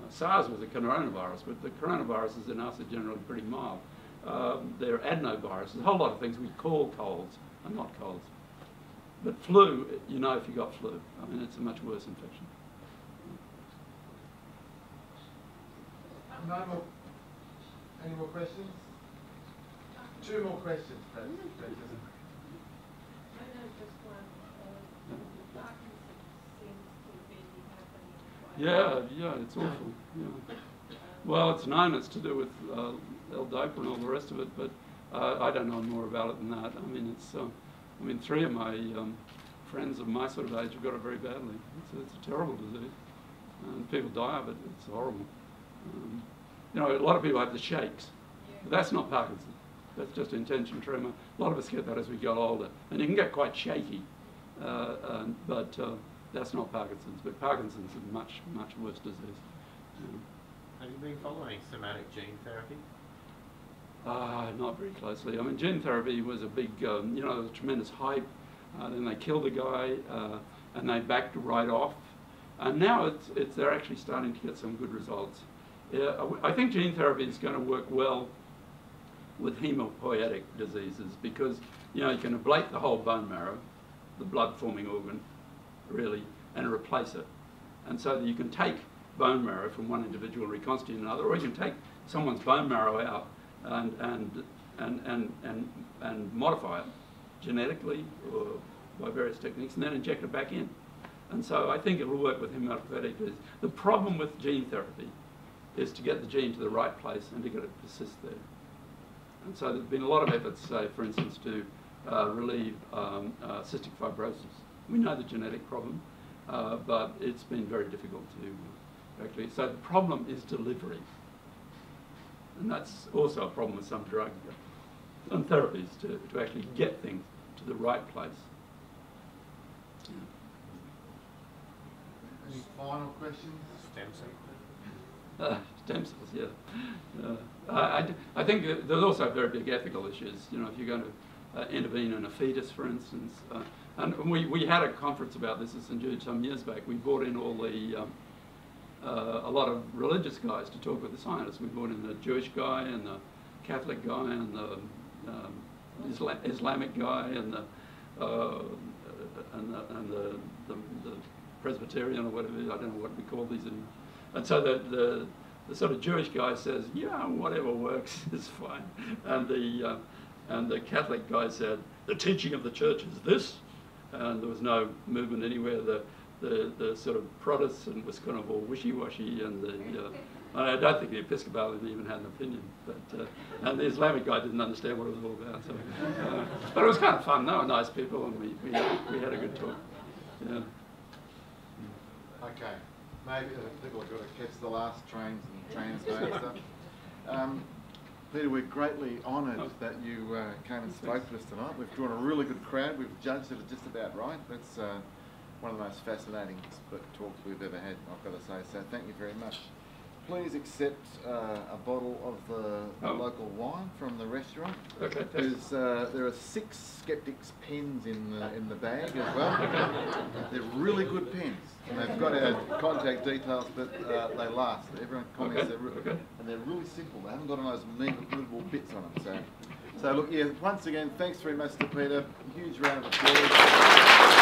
SARS was a coronavirus, but the coronaviruses in us are generally pretty mild. There are adenoviruses, a whole lot of things we call colds are not colds. But flu, you know if you got flu. I mean, it's a much worse infection. No more. Any more questions? 2 more questions, please. I know just one. Parkinson's seems to be happening. Yeah, it's awful. Yeah. Well, it's known it's to do with L-dopa and all the rest of it, but I don't know more about it than that. I mean, 3 of my friends of my sort of age have got it very badly. It's a terrible disease, and people die of it. It's horrible. A lot of people have the shakes, but that's not Parkinson's. That's just intention tremor. A lot of us get that as we get older, and you can get quite shaky, but that's not Parkinson's. But Parkinson's is a much, much worse disease. Have you been following somatic gene therapy? Not very closely. I mean, gene therapy was a big, there was tremendous hype. Then they killed a guy, and they backed right off. And now they're actually starting to get some good results. I think gene therapy is going to work well with hemopoietic diseases because, you can ablate the whole bone marrow, the blood-forming organ, really, and replace it. And so that you can take bone marrow from one individual and reconstitute another, or you can take someone's bone marrow out and modify it genetically or by various techniques, and then inject it back in. And so I think it will work with hematopoietic disease. The problem with gene therapy is to get the gene to the right place and to get it to persist there. And so there's been a lot of efforts, say, for instance, to relieve cystic fibrosis. We know the genetic problem, but it's been very difficult to actually. So the problem is delivery. And that's also a problem with some drugs and therapies, to actually get things to the right place. Yeah. Any final questions? Stem cell. Stem cells, yeah. I think there's also very big ethical issues. You know, if you're going to intervene in a fetus, for instance. And we had a conference about this at St Jude some years back. We brought in all the a lot of religious guys to talk with the scientists. We brought in the Jewish guy and the Catholic guy and the Islamic guy and the Presbyterian or whatever. I don't know what we call these. And so the sort of Jewish guy says, yeah, whatever works is fine. And the Catholic guy said, the teaching of the church is this. And there was no movement anywhere. The sort of Protestant was kind of all wishy-washy, and I don't think the Episcopalian even had an opinion. But and the Islamic guy didn't understand what it was all about. So, but it was kind of fun. They were nice people, and we had a good talk. Yeah. Okay. Maybe people have got to catch the last trains and translate stuff. Peter, we're greatly honoured that you came and spoke to us tonight. We've drawn a really good crowd. We've judged it just about right. That's one of the most fascinating talks we've ever had, I've got to say. So thank you very much. Please accept a bottle of the local wine from the restaurant. Okay. There are 6 Skeptics pens in the bag as well. They're really good pens, and they've got our contact details, but they last. Everyone comments and they're really simple. They haven't got all those movable bits on them. So look, yeah. Once again, thanks very much to Peter. Huge round of applause.